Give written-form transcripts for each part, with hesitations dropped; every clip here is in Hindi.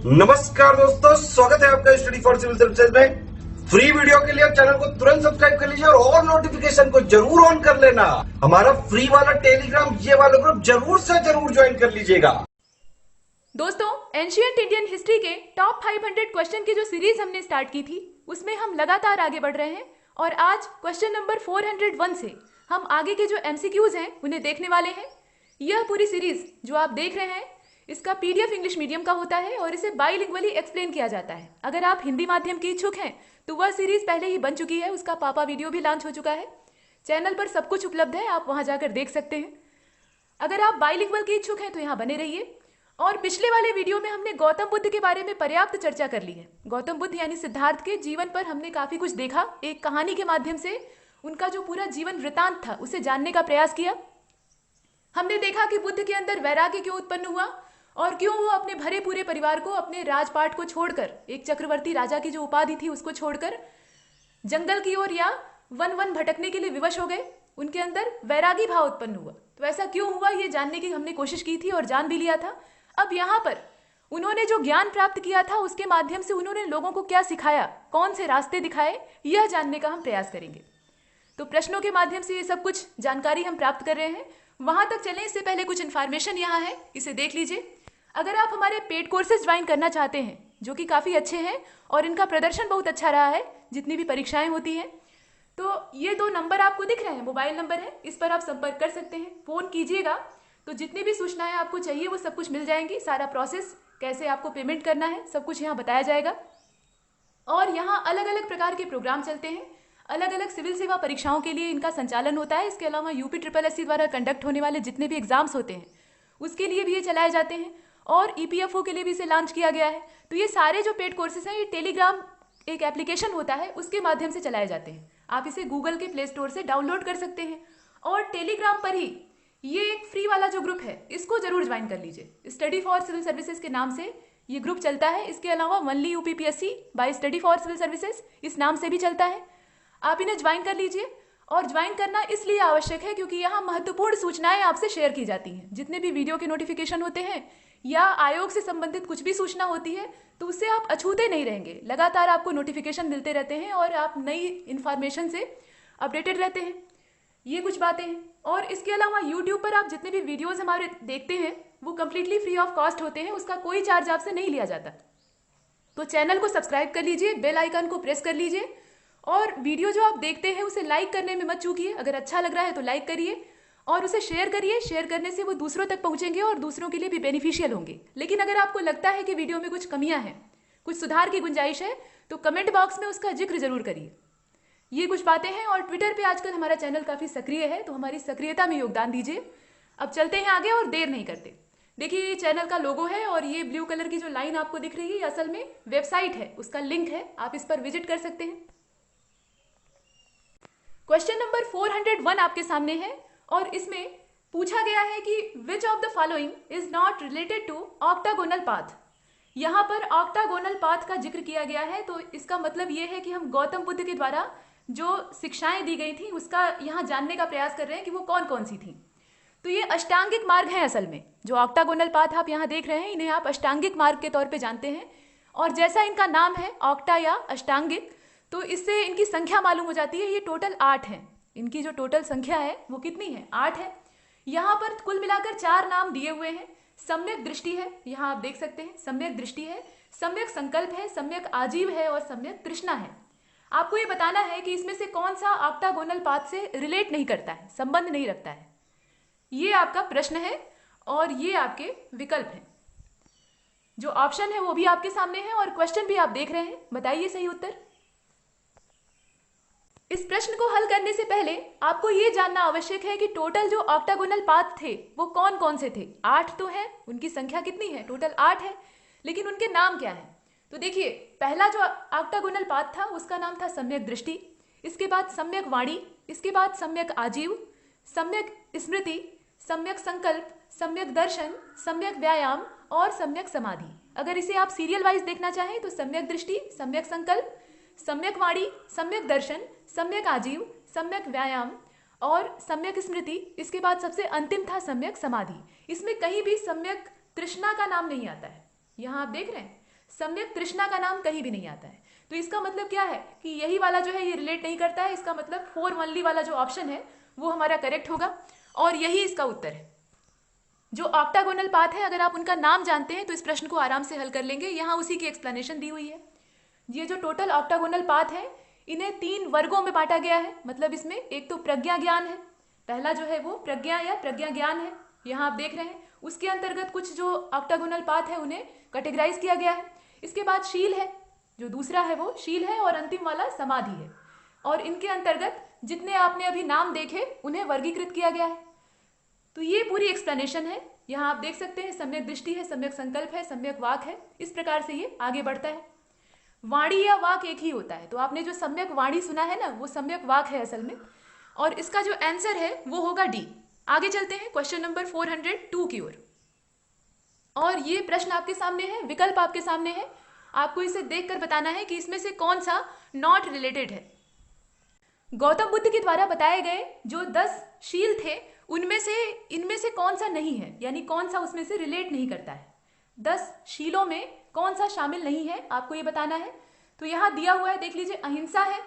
नमस्कार दोस्तों, स्वागत है आपका स्टडी फॉर सिविल सर्विसेज में। फ्री वीडियो के लिए चैनल को तुरंत सब्सक्राइब कर लीजिए और नोटिफिकेशन को जरूर ऑन कर लेना। हमारा फ्री वाला टेलीग्राम ये वाला ग्रुप जरूर से जरूर ज्वाइन कर लीजिएगा। दोस्तों, एंशिएंट इंडियन हिस्ट्री के टॉप 500 क्वेश्चन की जो सीरीज हमने स्टार्ट की थी उसमें हम लगातार आगे बढ़ रहे हैं और आज क्वेश्चन नंबर 401 से हम आगे के जो एमसीक्यूज हैं उन्हें देखने वाले हैं। यह पूरी सीरीज जो आप देख रहे हैं इसका पीडीएफ इंग्लिश मीडियम का होता है और इसे बाइलिंगुअली एक्सप्लेन किया जाता है। अगर आप हिंदी माध्यम के इच्छुक हैं तो वह सीरीज पहले ही बन चुकी है, उसका पापा वीडियो भी लॉन्च हो चुका है। चैनल पर सब कुछ उपलब्ध है, आप वहां जाकर देख सकते हैं। अगर आप बाइलिंगुअल के इच्छुक हैं तो यहाँ बने रहिए। और पिछले वाले वीडियो में हमने गौतम बुद्ध के बारे में पर्याप्त चर्चा कर ली है। गौतम बुद्ध यानी सिद्धार्थ के जीवन पर हमने काफी कुछ देखा। एक कहानी के माध्यम से उनका जो पूरा जीवन वृतांत था उसे जानने का प्रयास किया। हमने देखा कि बुद्ध के अंदर वैराग्य क्यों उत्पन्न हुआ और क्यों वो अपने भरे पूरे परिवार को, अपने राजपाट को छोड़कर, एक चक्रवर्ती राजा की जो उपाधि थी उसको छोड़कर जंगल की ओर या वन भटकने के लिए विवश हो गए। उनके अंदर वैरागी भाव उत्पन्न हुआ। तो ऐसा क्यों हुआ ये जानने की हमने कोशिश की थी और जान भी लिया था। अब यहाँ पर उन्होंने जो ज्ञान प्राप्त किया था उसके माध्यम से उन्होंने लोगों को क्या सिखाया, कौन से रास्ते दिखाए, यह जानने का हम प्रयास करेंगे। तो प्रश्नों के माध्यम से ये सब कुछ जानकारी हम प्राप्त कर रहे हैं। वहां तक चलें इससे पहले कुछ इन्फॉर्मेशन यहाँ है, इसे देख लीजिए। अगर आप हमारे पेड कोर्सेज ज्वाइन करना चाहते हैं जो कि काफ़ी अच्छे हैं और इनका प्रदर्शन बहुत अच्छा रहा है जितनी भी परीक्षाएं होती हैं, तो ये 2 नंबर आपको दिख रहे हैं, मोबाइल नंबर है, इस पर आप संपर्क कर सकते हैं। फ़ोन कीजिएगा तो जितनी भी सूचनाएं आपको चाहिए वो सब कुछ मिल जाएंगी। सारा प्रोसेस, कैसे आपको पेमेंट करना है, सब कुछ यहाँ बताया जाएगा। और यहाँ अलग अलग प्रकार के प्रोग्राम चलते हैं। अलग अलग सिविल सेवा परीक्षाओं के लिए इनका संचालन होता है। इसके अलावा UPSSC द्वारा कंडक्ट होने वाले जितने भी एग्जाम्स होते हैं उसके लिए भी ये चलाए जाते हैं और EPFO के लिए भी इसे लॉन्च किया गया है। तो ये सारे जो पेड कोर्सेज हैं ये टेलीग्राम एक एप्लीकेशन होता है उसके माध्यम से चलाए जाते हैं। आप इसे गूगल के प्ले स्टोर से डाउनलोड कर सकते हैं और टेलीग्राम पर ही ये एक फ्री वाला जो ग्रुप है इसको जरूर ज्वाइन कर लीजिए। स्टडी फॉर सिविल सर्विसेज के नाम से ये ग्रुप चलता है। इसके अलावा only UPPSC by study for civil services इस नाम से भी चलता है। आप इन्हें ज्वाइन कर लीजिए। और ज्वाइन करना इसलिए आवश्यक है क्योंकि यहाँ महत्वपूर्ण सूचनाएं आपसे शेयर की जाती हैं। जितने भी वीडियो के नोटिफिकेशन होते हैं या आयोग से संबंधित कुछ भी सूचना होती है तो उससे आप अछूते नहीं रहेंगे। लगातार आपको नोटिफिकेशन मिलते रहते हैं और आप नई इन्फॉर्मेशन से अपडेटेड रहते हैं। ये कुछ बातें हैं। और इसके अलावा यूट्यूब पर आप जितने भी वीडियोस हमारे देखते हैं वो कम्प्लीटली फ्री ऑफ कॉस्ट होते हैं, उसका कोई चार्ज आपसे नहीं लिया जाता। तो चैनल को सब्सक्राइब कर लीजिए, बेल आइकन को प्रेस कर लीजिए और वीडियो जो आप देखते हैं उसे लाइक करने में मत चूकिए। अगर अच्छा लग रहा है तो लाइक करिए और उसे शेयर करिए। शेयर करने से वो दूसरों तक पहुंचेंगे और दूसरों के लिए भी बेनिफिशियल होंगे। लेकिन अगर आपको लगता है कि वीडियो में कुछ कमियां हैं, कुछ सुधार की गुंजाइश है, तो कमेंट बॉक्स में उसका जिक्र जरूर करिए। ये कुछ बातें हैं। और ट्विटर पे आजकल हमारा चैनल काफ़ी सक्रिय है तो हमारी सक्रियता में योगदान दीजिए। अब चलते हैं आगे और देर नहीं करते। देखिए ये चैनल का लोगो है और ये ब्लू कलर की जो लाइन आपको दिख रही है ये असल में वेबसाइट है, उसका लिंक है, आप इस पर विजिट कर सकते हैं। क्वेश्चन नंबर 401 आपके सामने है और इसमें पूछा गया है कि which of the following is not related to octagonal path. यहाँ पर ऑक्टागोनल पाथ का जिक्र किया गया है तो इसका मतलब ये है कि हम गौतम बुद्ध के द्वारा जो शिक्षाएं दी गई थी उसका यहाँ जानने का प्रयास कर रहे हैं कि वो कौन कौन सी थी। तो ये अष्टांगिक मार्ग है असल में। जो ऑक्टागोनल पाथ आप यहाँ देख रहे हैं इन्हें आप अष्टांगिक मार्ग के तौर पे जानते हैं। और जैसा इनका नाम है ऑक्टा या अष्टांगिक, तो इससे इनकी संख्या मालूम हो जाती है। ये टोटल 8 है। इनकी जो टोटल संख्या है वो कितनी है? 8 है। यहाँ पर कुल मिलाकर 4 नाम दिए हुए हैं। सम्यक दृष्टि है, यहाँ आप देख सकते हैं, सम्यक दृष्टि है, सम्यक संकल्प है, सम्यक आजीव है और सम्यक तृष्णा है। आपको ये बताना है कि इसमें से कौन सा ऑक्टागोनल पाथ से रिलेट नहीं करता है, संबंध नहीं रखता है। ये आपका प्रश्न है और ये आपके विकल्प हैं। जो ऑप्शन है वो भी आपके सामने है और क्वेश्चन भी आप देख रहे हैं। बताइए सही उत्तर। इस प्रश्न को हल करने से पहले आपको यह जानना आवश्यक है कि टोटल जो ऑक्टागोनल पाथ थे वो कौन कौन से थे। 8 तो है, उनकी संख्या कितनी है? टोटल 8 है, लेकिन उनके नाम क्या है? तो देखिए पहला जो ऑक्टागोनल पाथ था उसका नाम था सम्यक दृष्टि, इसके बाद सम्यक वाणी, इसके बाद सम्यक आजीव, सम्यक स्मृति, सम्यक संकल्प, सम्यक दर्शन, सम्यक व्यायाम और सम्यक समाधि। अगर इसे आप सीरियल वाइज देखना चाहें तो सम्यक दृष्टि, सम्यक संकल्प, सम्यक वाणी, सम्यक दर्शन, सम्यक आजीव, सम्यक व्यायाम और सम्यक स्मृति, इसके बाद सबसे अंतिम था सम्यक समाधि। इसमें कहीं भी सम्यक तृष्णा का नाम नहीं आता है। यहाँ आप देख रहे हैं सम्यक तृष्णा का नाम कहीं भी नहीं आता है। तो इसका मतलब क्या है कि यही वाला जो है ये रिलेट नहीं करता है। इसका मतलब 4 ओनली वाला जो ऑप्शन है वो हमारा करेक्ट होगा और यही इसका उत्तर है। जो ऑक्टागोनल पाथ है, अगर आप उनका नाम जानते हैं तो इस प्रश्न को आराम से हल कर लेंगे। यहाँ उसी की एक्सप्लेनेशन दी हुई है। ये जो टोटल ऑक्टागोनल पाथ है इन्हें 3 वर्गों में बांटा गया है। मतलब इसमें एक तो प्रज्ञा ज्ञान है, पहला जो है वो प्रज्ञा या प्रज्ञा ज्ञान है, यहाँ आप देख रहे हैं। उसके अंतर्गत कुछ जो ऑक्टागोनल पाथ है उन्हें कैटेगराइज किया गया है। इसके बाद शील है, जो दूसरा है वो शील है, और अंतिम वाला समाधि है। और इनके अंतर्गत जितने आपने अभी नाम देखे उन्हें वर्गीकृत किया गया है। तो ये पूरी एक्सप्लेनेशन है। यहाँ आप देख सकते हैं सम्यक दृष्टि है, सम्यक संकल्प है, सम्यक वाक है। इस प्रकार से ये आगे बढ़ता है। वाणी या वाक एक ही होता है। तो आपने जो सम्यक वाणी सुना है ना, वो सम्यक वाक है असल में। और इसका जो आंसर है वो होगा डी। आगे चलते हैं क्वेश्चन नंबर 402 की ओर। और ये प्रश्न आपके सामने है, विकल्प आपके सामने है। आपको इसे देखकर बताना है कि इसमें से कौन सा नॉट रिलेटेड है। गौतम बुद्ध के द्वारा बताए गए जो 10 शील थे इनमें से कौन सा नहीं है, यानी कौन सा उसमें से रिलेट नहीं करता है। 10 शीलों में कौन सा शामिल नहीं है, आपको ये बताना है। तो यहाँ दिया हुआ है, देख लीजिए। अहिंसा है,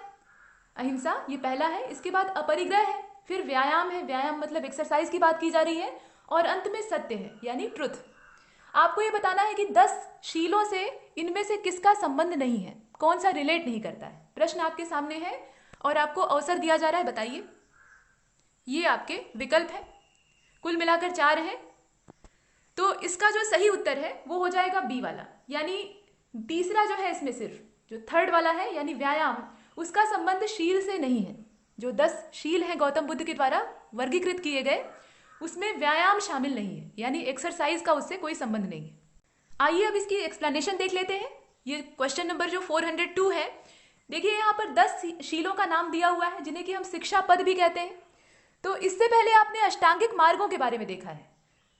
अहिंसा ये पहला है। इसके बाद अपरिग्रह है, फिर व्यायाम है, व्यायाम मतलब एक्सरसाइज की बात की जा रही है, और अंत में सत्य है यानी ट्रुथ। आपको ये बताना है कि 10 शीलों से इनमें से किसका संबंध नहीं है, कौन सा रिलेट नहीं करता है। प्रश्न आपके सामने है और आपको अवसर दिया जा रहा है, बताइए। ये आपके विकल्प है, कुल मिलाकर 4 है। तो इसका जो सही उत्तर है वो हो जाएगा बी वाला, यानी तीसरा जो है इसमें सिर्फ जो थर्ड वाला है यानी व्यायाम, उसका संबंध शील से नहीं है। जो 10 शील हैं गौतम बुद्ध के द्वारा वर्गीकृत किए गए उसमें व्यायाम शामिल नहीं है, यानी एक्सरसाइज का उससे कोई संबंध नहीं है। आइए अब इसकी एक्सप्लेनेशन देख लेते हैं। ये क्वेश्चन नंबर जो 402 है, देखिए यहाँ पर 10 शीलों का नाम दिया हुआ है जिन्हें कि हम शिक्षा पद भी कहते हैं। तो इससे पहले आपने अष्टांगिक मार्गों के बारे में देखा है।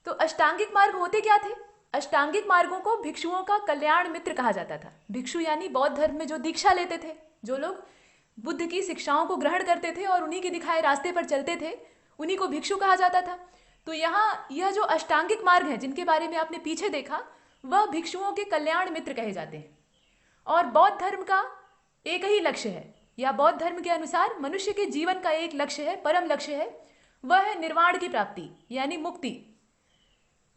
तो अष्टांगिक मार्ग होते क्या थे? अष्टांगिक मार्गों को भिक्षुओं का कल्याण मित्र कहा जाता था। भिक्षु यानी बौद्ध धर्म में जो दीक्षा लेते थे, जो लोग बुद्ध की शिक्षाओं को ग्रहण करते थे और उन्हीं के दिखाए रास्ते पर चलते थे, उन्हीं को भिक्षु कहा जाता था। तो यहाँ यह जो अष्टांगिक मार्ग है जिनके बारे में आपने पीछे देखा, वह भिक्षुओं के कल्याण मित्र कहे जाते हैं। और बौद्ध धर्म का एक ही लक्ष्य है, या बौद्ध धर्म के अनुसार मनुष्य के जीवन का एक लक्ष्य है, परम लक्ष्य है, वह है निर्वाण की प्राप्ति यानी मुक्ति।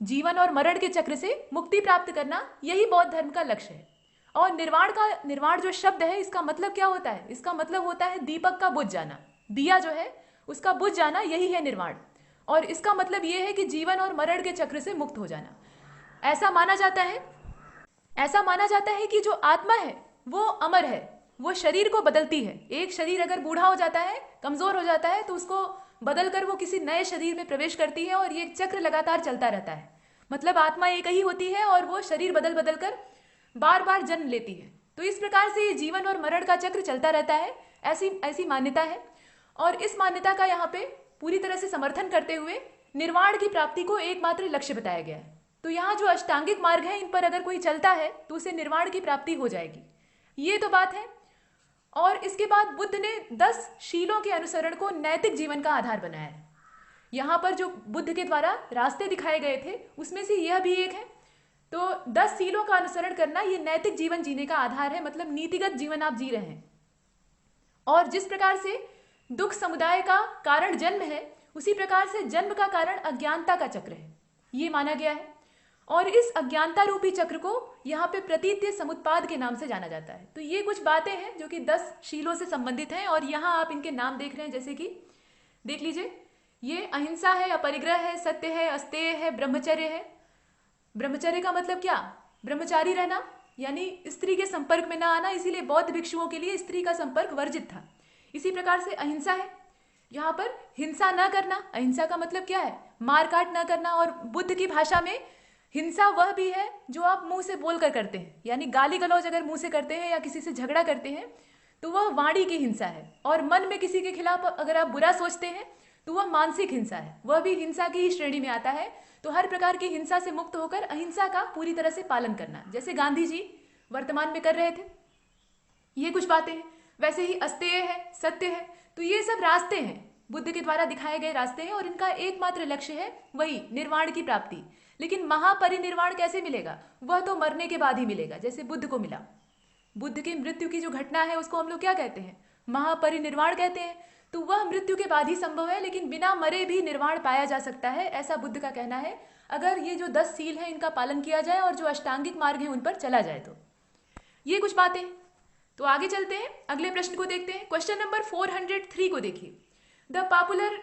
जीवन और मरण के चक्र से मुक्ति प्राप्त करना, यही बौद्ध धर्म का लक्ष्य है। और निर्वाण जो शब्द है, इसका मतलब क्या होता है? इसका मतलब होता है दीपक का बुझ जाना। दिया जो है उसका बुझ जाना, यही है निर्वाण। और इसका मतलब यह है कि जीवन और मरण के चक्र से मुक्त हो जाना। ऐसा माना जाता है कि जो आत्मा है वो अमर है, वो शरीर को बदलती है। एक शरीर अगर बूढ़ा हो जाता है, कमजोर हो जाता है, तो उसको बदलकर वो किसी नए शरीर में प्रवेश करती है और ये चक्र लगातार चलता रहता है। मतलब आत्मा एक ही होती है और वो शरीर बदल बदल कर बार बार जन्म लेती है। तो इस प्रकार से ये जीवन और मरण का चक्र चलता रहता है, ऐसी मान्यता है। और इस मान्यता का यहाँ पे पूरी तरह से समर्थन करते हुए निर्वाण की प्राप्ति को एकमात्र लक्ष्य बताया गया है। तो यहाँ जो अष्टांगिक मार्ग है, इन पर अगर कोई चलता है तो उसे निर्वाण की प्राप्ति हो जाएगी। ये तो बात है। और इसके बाद बुद्ध ने 10 शीलों के अनुसरण को नैतिक जीवन का आधार बनाया है। यहाँ पर जो बुद्ध के द्वारा रास्ते दिखाए गए थे उसमें से यह भी एक है। तो 10 शीलों का अनुसरण करना ये नैतिक जीवन जीने का आधार है, मतलब नीतिगत जीवन आप जी रहे हैं। और जिस प्रकार से दुख समुदाय का कारण जन्म है, उसी प्रकार से जन्म का कारण अज्ञानता का चक्र है, ये माना गया है। और इस अज्ञानता रूपी चक्र को यहाँ पे प्रतीत्य समुत्पाद के नाम से जाना जाता है। तो ये कुछ बातें हैं जो कि 10 शीलों से संबंधित हैं। और यहाँ आप इनके नाम देख रहे हैं, जैसे कि देख लीजिए, ये अहिंसा है, अपरिग्रह है, सत्य है, अस्तेय है, ब्रह्मचर्य है। ब्रह्मचर्य का मतलब क्या? ब्रह्मचारी रहना, यानी स्त्री के संपर्क में ना आना। इसीलिए बौद्ध भिक्षुओं के लिए स्त्री का संपर्क वर्जित था। इसी प्रकार से अहिंसा है, यहाँ पर हिंसा न करना। अहिंसा का मतलब क्या है? मारकाट न करना। और बुद्ध की भाषा में हिंसा वह भी है जो आप मुंह से बोलकर करते हैं, यानी गाली गलौज अगर मुंह से करते हैं या किसी से झगड़ा करते हैं तो वह वाणी की हिंसा है। और मन में किसी के खिलाफ अगर आप बुरा सोचते हैं तो वह मानसिक हिंसा है, वह भी हिंसा की ही श्रेणी में आता है। तो हर प्रकार की हिंसा से मुक्त होकर अहिंसा का पूरी तरह से पालन करना, जैसे गांधी जी वर्तमान में कर रहे थे। ये कुछ बातें हैं। वैसे ही अस्तेय है, सत्य है। तो ये सब रास्ते हैं, बुद्ध के द्वारा दिखाए गए रास्ते हैं, और इनका एकमात्र लक्ष्य है वही निर्वाण की प्राप्ति। लेकिन महापरिनिर्वाण कैसे मिलेगा? वह तो मरने के बाद ही मिलेगा, जैसे बुद्ध को मिला। बुद्ध की मृत्यु की जो घटना है उसको हम लोग क्या कहते हैं? महापरिनिर्वाण कहते हैं। तो वह मृत्यु के बाद ही संभव है, लेकिन बिना मरे भी निर्वाण पाया जा सकता है, ऐसा बुद्ध का कहना है, अगर ये जो 10 सील है इनका पालन किया जाए और जो अष्टांगिक मार्ग है उन पर चला जाए। तो ये कुछ बातें। तो आगे चलते हैं, अगले प्रश्न को देखते हैं। क्वेश्चन नंबर 403 को देखिए। The popular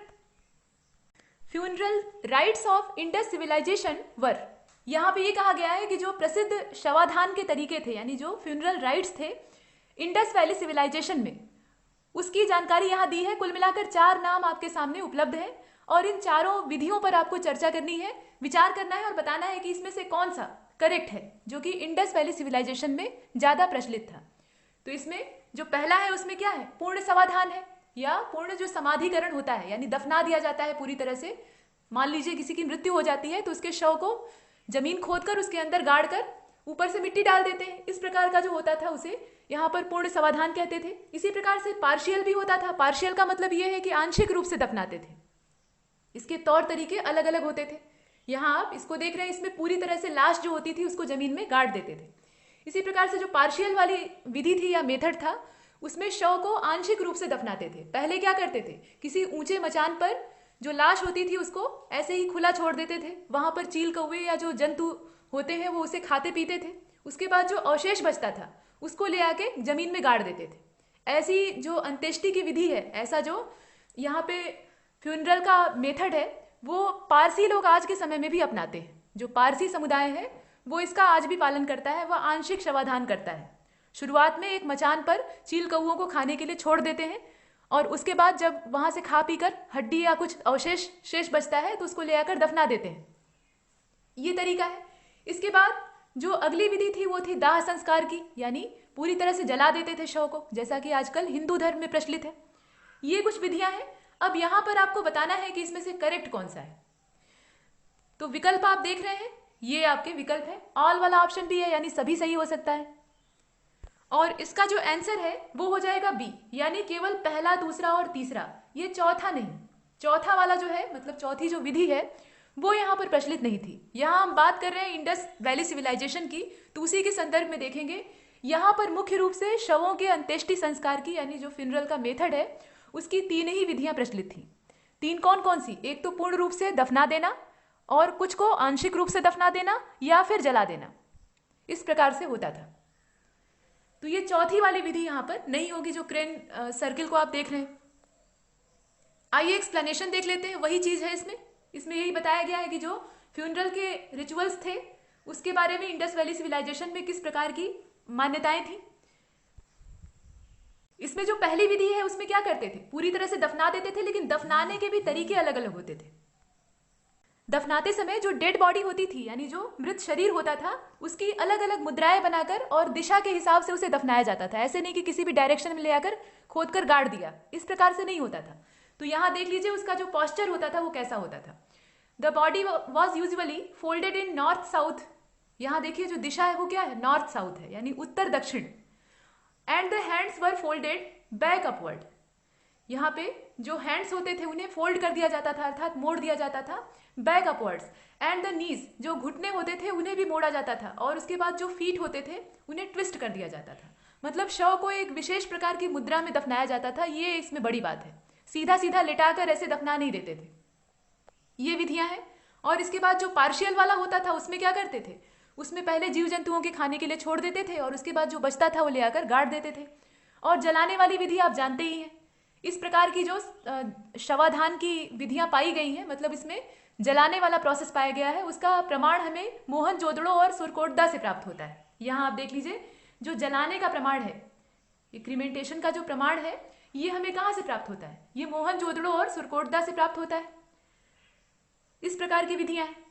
funeral rites of Indus civilization were. यहाँ पे ये कहा गया है कि जो प्रसिद्ध शवाधान के तरीके थे, यानी जो फ्यूनरल राइट्स थे इंडस वैली सिविलाइजेशन में, उसकी जानकारी यहाँ दी है। कुल मिलाकर 4 नाम आपके सामने उपलब्ध है और इन चारों विधियों पर आपको चर्चा करनी है, विचार करना है और बताना है कि इसमें से कौन सा करेक्ट है, जो कि इंडस वैली सिविलाइजेशन में ज्यादा प्रचलित था। तो इसमें जो पहला है उसमें क्या है? पूर्ण समाधान है, या पूर्ण जो समाधिकरण होता है, यानी दफना दिया जाता है पूरी तरह से। मान लीजिए किसी की मृत्यु हो जाती है तो उसके शव को जमीन खोदकर उसके अंदर गाड़ कर ऊपर से मिट्टी डाल देते हैं, इस प्रकार का जो होता था उसे यहाँ पर पूर्ण समाधान कहते थे। इसी प्रकार से पार्शियल भी होता था। पार्शियल का मतलब यह है कि आंशिक रूप से दफनाते थे। इसके तौर तरीके अलग अलग होते थे। यहाँ आप इसको देख रहे हैं, इसमें पूरी तरह से लाश जो होती थी उसको जमीन में गाड़ देते थे। इसी प्रकार से जो पार्शियल वाली विधि थी या मेथड था, उसमें शव को आंशिक रूप से दफनाते थे। पहले क्या करते थे, किसी ऊंचे मचान पर जो लाश होती थी उसको ऐसे ही खुला छोड़ देते थे। वहां पर चील कौवे या जो जंतु होते हैं वो उसे खाते पीते थे। उसके बाद जो अवशेष बचता था उसको ले आके जमीन में गाड़ देते थे। ऐसी जो अंत्येष्टि की विधि है, ऐसा जो यहाँ पे फ्यूनरल का मेथड है, वो पारसी लोग आज के समय में भी अपनाते हैं। जो पारसी समुदाय है वो इसका आज भी पालन करता है, वह आंशिक शवाधान करता है। शुरुआत में एक मचान पर चील कौओं को खाने के लिए छोड़ देते हैं और उसके बाद जब वहां से खा पीकर हड्डी या कुछ अवशेष शेष बचता है तो उसको ले आकर दफना देते हैं। ये तरीका है। इसके बाद जो अगली विधि थी वो थी दाह संस्कार की, यानी पूरी तरह से जला देते थे शव को, जैसा कि आजकल हिंदू धर्म में प्रचलित है। ये कुछ विधियां हैं। अब यहां पर आपको बताना है कि इसमें से करेक्ट कौन सा है। तो विकल्प आप देख रहे हैं, ये आपके विकल्प है। ऑल वाला ऑप्शन भी है, यानी सभी सही हो सकता है। और इसका जो आंसर है वो हो जाएगा बी, यानी केवल पहला, दूसरा और तीसरा, ये चौथा नहीं। चौथा वाला जो है, मतलब चौथी जो विधि है वो यहाँ पर प्रचलित नहीं थी। यहाँ हम बात कर रहे हैं इंडस वैली सिविलाइजेशन की, तो उसी के संदर्भ में देखेंगे। यहाँ पर मुख्य रूप से शवों के अंत्येष्टि संस्कार की, यानी जो फ्यूनरल का मेथड है, उसकी 3 ही विधियां प्रचलित थी। 3 कौन कौन सी? एक तो पूर्ण रूप से दफना देना, और कुछ को आंशिक रूप से दफना देना, या फिर जला देना। इस प्रकार से होता था। तो ये चौथी वाली विधि यहां पर नहीं होगी, जो क्रेन सर्किल को आप देख रहे हैं। आइए एक्सप्लेनेशन देख लेते हैं। वही चीज है इसमें यही बताया गया है कि जो फ्यूनरल के रिचुअल्स थे उसके बारे में इंडस वैली सिविलाइजेशन में किस प्रकार की मान्यताएं थी। इसमें जो पहली विधि है उसमें क्या करते थे, पूरी तरह से दफना देते थे, लेकिन दफनाने के भी तरीके अलग अलग होते थे। दफनाते समय जो डेड बॉडी होती थी, यानी जो मृत शरीर होता था, उसकी अलग अलग मुद्राएं बनाकर और दिशा के हिसाब से उसे दफनाया जाता था। ऐसे नहीं कि किसी भी डायरेक्शन में ले आकर खोद कर गाड़ दिया, इस प्रकार से नहीं होता था। तो यहां देख लीजिए उसका जो पॉस्चर होता था वो कैसा होता था। The body was usually folded in north south. यहां देखिए जो दिशा है वो क्या है, नॉर्थ साउथ है, यानी उत्तर दक्षिण। And the hands were folded back upward. यहाँ पे जो हैंड्स होते थे उन्हें फोल्ड कर दिया जाता था, अर्थात मोड़ दिया जाता था, back upwards. And the knees, जो घुटने होते थे उन्हें भी मोड़ा जाता था, और उसके बाद जो फीट होते थे उन्हें ट्विस्ट कर दिया जाता था। मतलब शव को एक विशेष प्रकार की मुद्रा में दफनाया जाता था। ये इसमें बड़ी बात है, सीधा सीधा लिटाकर ऐसे दफना नहीं देते थे। ये विधियां हैं। और इसके बाद जो पार्शियल वाला होता था उसमें क्या करते थे, उसमें पहले जीव जंतुओं के खाने के लिए छोड़ देते थे और उसके बाद जो बचता था वो ले आकर गाड़ देते थे। और जलाने वाली विधि आप जानते ही हैं। इस प्रकार की जो शवाधान की विधियां पाई गई हैं, मतलब इसमें जलाने वाला प्रोसेस पाया गया है, उसका प्रमाण हमें मोहनजोदड़ो और सुरकोटदा से प्राप्त होता है। यहाँ आप देख लीजिए जो जलाने का प्रमाण है, ये क्रीमेंटेशन का जो प्रमाण है, ये हमें कहाँ से प्राप्त होता है, ये मोहनजोदड़ो और सुरकोटदा से प्राप्त होता है। इस प्रकार की विधियां हैं।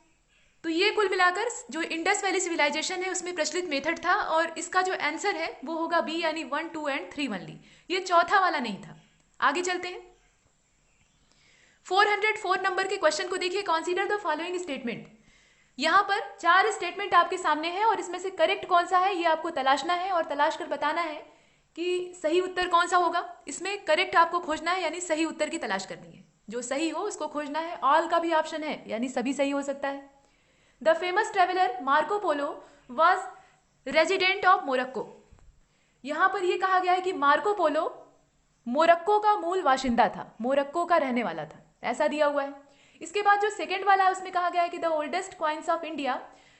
तो ये कुल मिलाकर जो इंडस वैली सिविलाइजेशन है उसमें प्रचलित मेथड था, और इसका जो आंसर है वो होगा बी, यानी 1, 2 एंड 3 ओनली। ये चौथा वाला नहीं था। आगे चलते हैं। 404 नंबर के क्वेश्चन को देखिए। Consider the following statement. यहां पर 4 स्टेटमेंट आपके सामने है और इसमें से करेक्ट कौन सा है ये आपको तलाशना है और तलाश कर बताना है कि सही उत्तर कौन सा होगा। इसमें करेक्ट आपको खोजना है, यानी सही उत्तर की तलाश करनी है। जो सही हो उसको खोजना है। ऑल का भी ऑप्शन है, यानी सभी सही हो सकता है। The famous traveller Marco Polo was resident of Morocco. यहां पर यह कहा गया है कि मार्को पोलो मोरक्को का मूल बाशिंदा था, मोरक्को का रहने वाला था, ऐसा दिया हुआ है। इसके बाद जो सेकेंड वाला है उसमें कहा गया है कि the oldest coins of India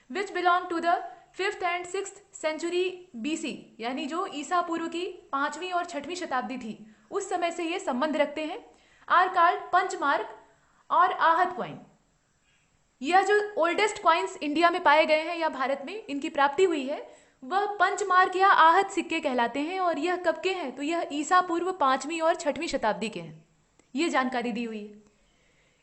which belong to the 5th and 6th century BC, यानी जो ईसा पूर्व की 5वीं और 6वीं शताब्दी थी उस समय से ये संबंध रखते हैं, आर कॉल्ड पंचमार्क और आहत क्वाइन। यह जो ओल्डेस्ट क्वाइंस इंडिया में पाए गए हैं या भारत में इनकी प्राप्ति हुई है वह पंचमार्क या आहत सिक्के कहलाते हैं, और यह कब के हैं? तो यह ईसा पूर्व 5वीं और 6वीं शताब्दी के हैं। ये जानकारी दी हुई है।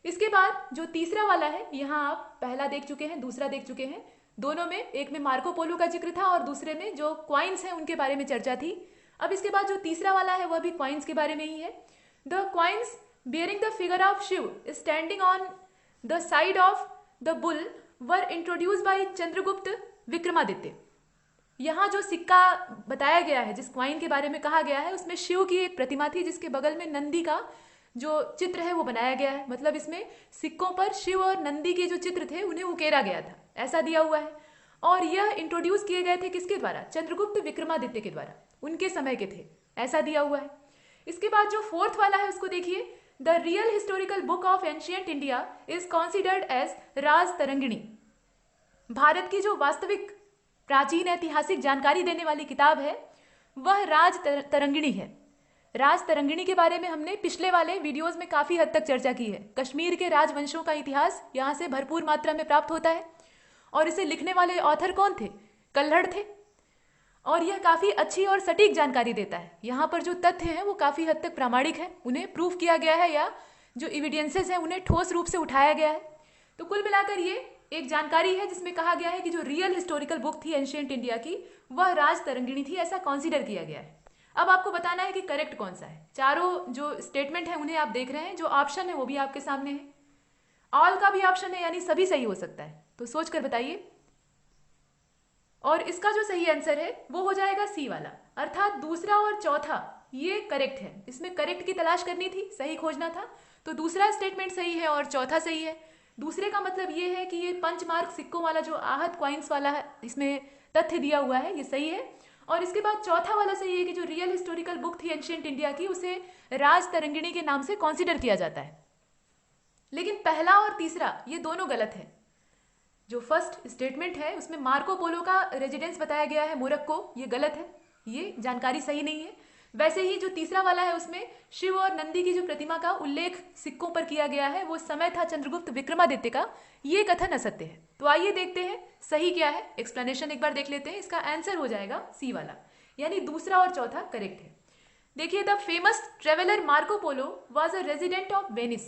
इसके बाद जो तीसरा वाला है, यहाँ आप पहला देख चुके हैं, दूसरा देख चुके हैं, दोनों में, एक में मार्को पोलो का जिक्र था और दूसरे में जो क्वाइंस हैं उनके बारे में चर्चा थी। अब इसके बाद जो तीसरा वाला है वह भी क्वाइंस के बारे में ही है। The coins bearing the figure of Shiva standing on the side of the bull were introduce by Chandragupta Vikramaditya. यहाँ जो सिक्का बताया गया है, जिस क्वाइन के बारे में कहा गया है, उसमें शिव की एक प्रतिमा थी जिसके बगल में नंदी का जो चित्र है वो बनाया गया है। मतलब इसमें सिक्कों पर शिव और नंदी के जो चित्र थे उन्हें उकेरा गया था, ऐसा दिया हुआ है। और यह इंट्रोड्यूस किए गए थे किसके द्वारा? चंद्रगुप्त विक्रमादित्य के द्वारा, उनके समय के थे, ऐसा दिया हुआ है। इसके बाद जो फोर्थ वाला है उसको देखिए, the real historical book of ancient India is considered as Rajatarangini. भारत की जो वास्तविक प्राचीन ऐतिहासिक जानकारी देने वाली किताब है वह राज तरंगिणी है। राज तरंगिणी के बारे में हमने पिछले वाले वीडियोस में काफी हद तक चर्चा की है। कश्मीर के राजवंशों का इतिहास यहाँ से भरपूर मात्रा में प्राप्त होता है, और इसे लिखने वाले ऑथर कौन थे? कल्हड़ थे, और यह काफी अच्छी और सटीक जानकारी देता है। यहाँ पर जो तथ्य हैं वो काफी हद तक प्रामाणिक है, उन्हें प्रूफ किया गया है, या जो एविडेंसेस हैं उन्हें ठोस रूप से उठाया गया है। तो कुल मिलाकर ये एक जानकारी है जिसमें कहा गया है कि जो रियल हिस्टोरिकल बुक थी एंशिएंट इंडिया की वह राज तरंगिणी थी, ऐसा कंसीडर किया गया है। अब आपको बताना है कि करेक्ट कौन सा है। चारों जो स्टेटमेंट है उन्हें आप देख रहे हैं, जो ऑप्शन है वो भी आपके सामने है, ऑल का भी ऑप्शन है, यानी सभी सही हो सकता है। तो सोच कर बताइए। और इसका जो सही आंसर है वो हो जाएगा सी वाला, अर्थात दूसरा और चौथा ये करेक्ट है। इसमें करेक्ट की तलाश करनी थी, सही खोजना था, तो दूसरा स्टेटमेंट सही है और चौथा सही है। दूसरे का मतलब ये है कि ये पंचमार्क सिक्कों वाला जो आहत क्वाइंस वाला है, इसमें तथ्य दिया हुआ है, ये सही है। और इसके बाद चौथा वाला सही है कि जो रियल हिस्टोरिकल बुक थी एंशिएंट इंडिया की उसे राज तरंगिणी के नाम से कंसीडर किया जाता है। लेकिन पहला और तीसरा ये दोनों गलत है। जो फर्स्ट स्टेटमेंट है उसमें मार्को पोलो का रेजिडेंस बताया गया है मोरक्को, ये गलत है, ये जानकारी सही नहीं है। वैसे ही जो तीसरा वाला है उसमें शिव और नंदी की जो प्रतिमा का उल्लेख सिक्कों पर किया गया है वो समय था चंद्रगुप्त विक्रमादित्य का, ये कथन असत्य है। तो आइए देखते हैं सही क्या है, एक्सप्लेनेशन एक बार देख लेते हैं। इसका आंसर हो जाएगा सी वाला, यानी दूसरा और चौथा करेक्ट है। देखिए, the famous traveller Marco Polo was a resident of Venice.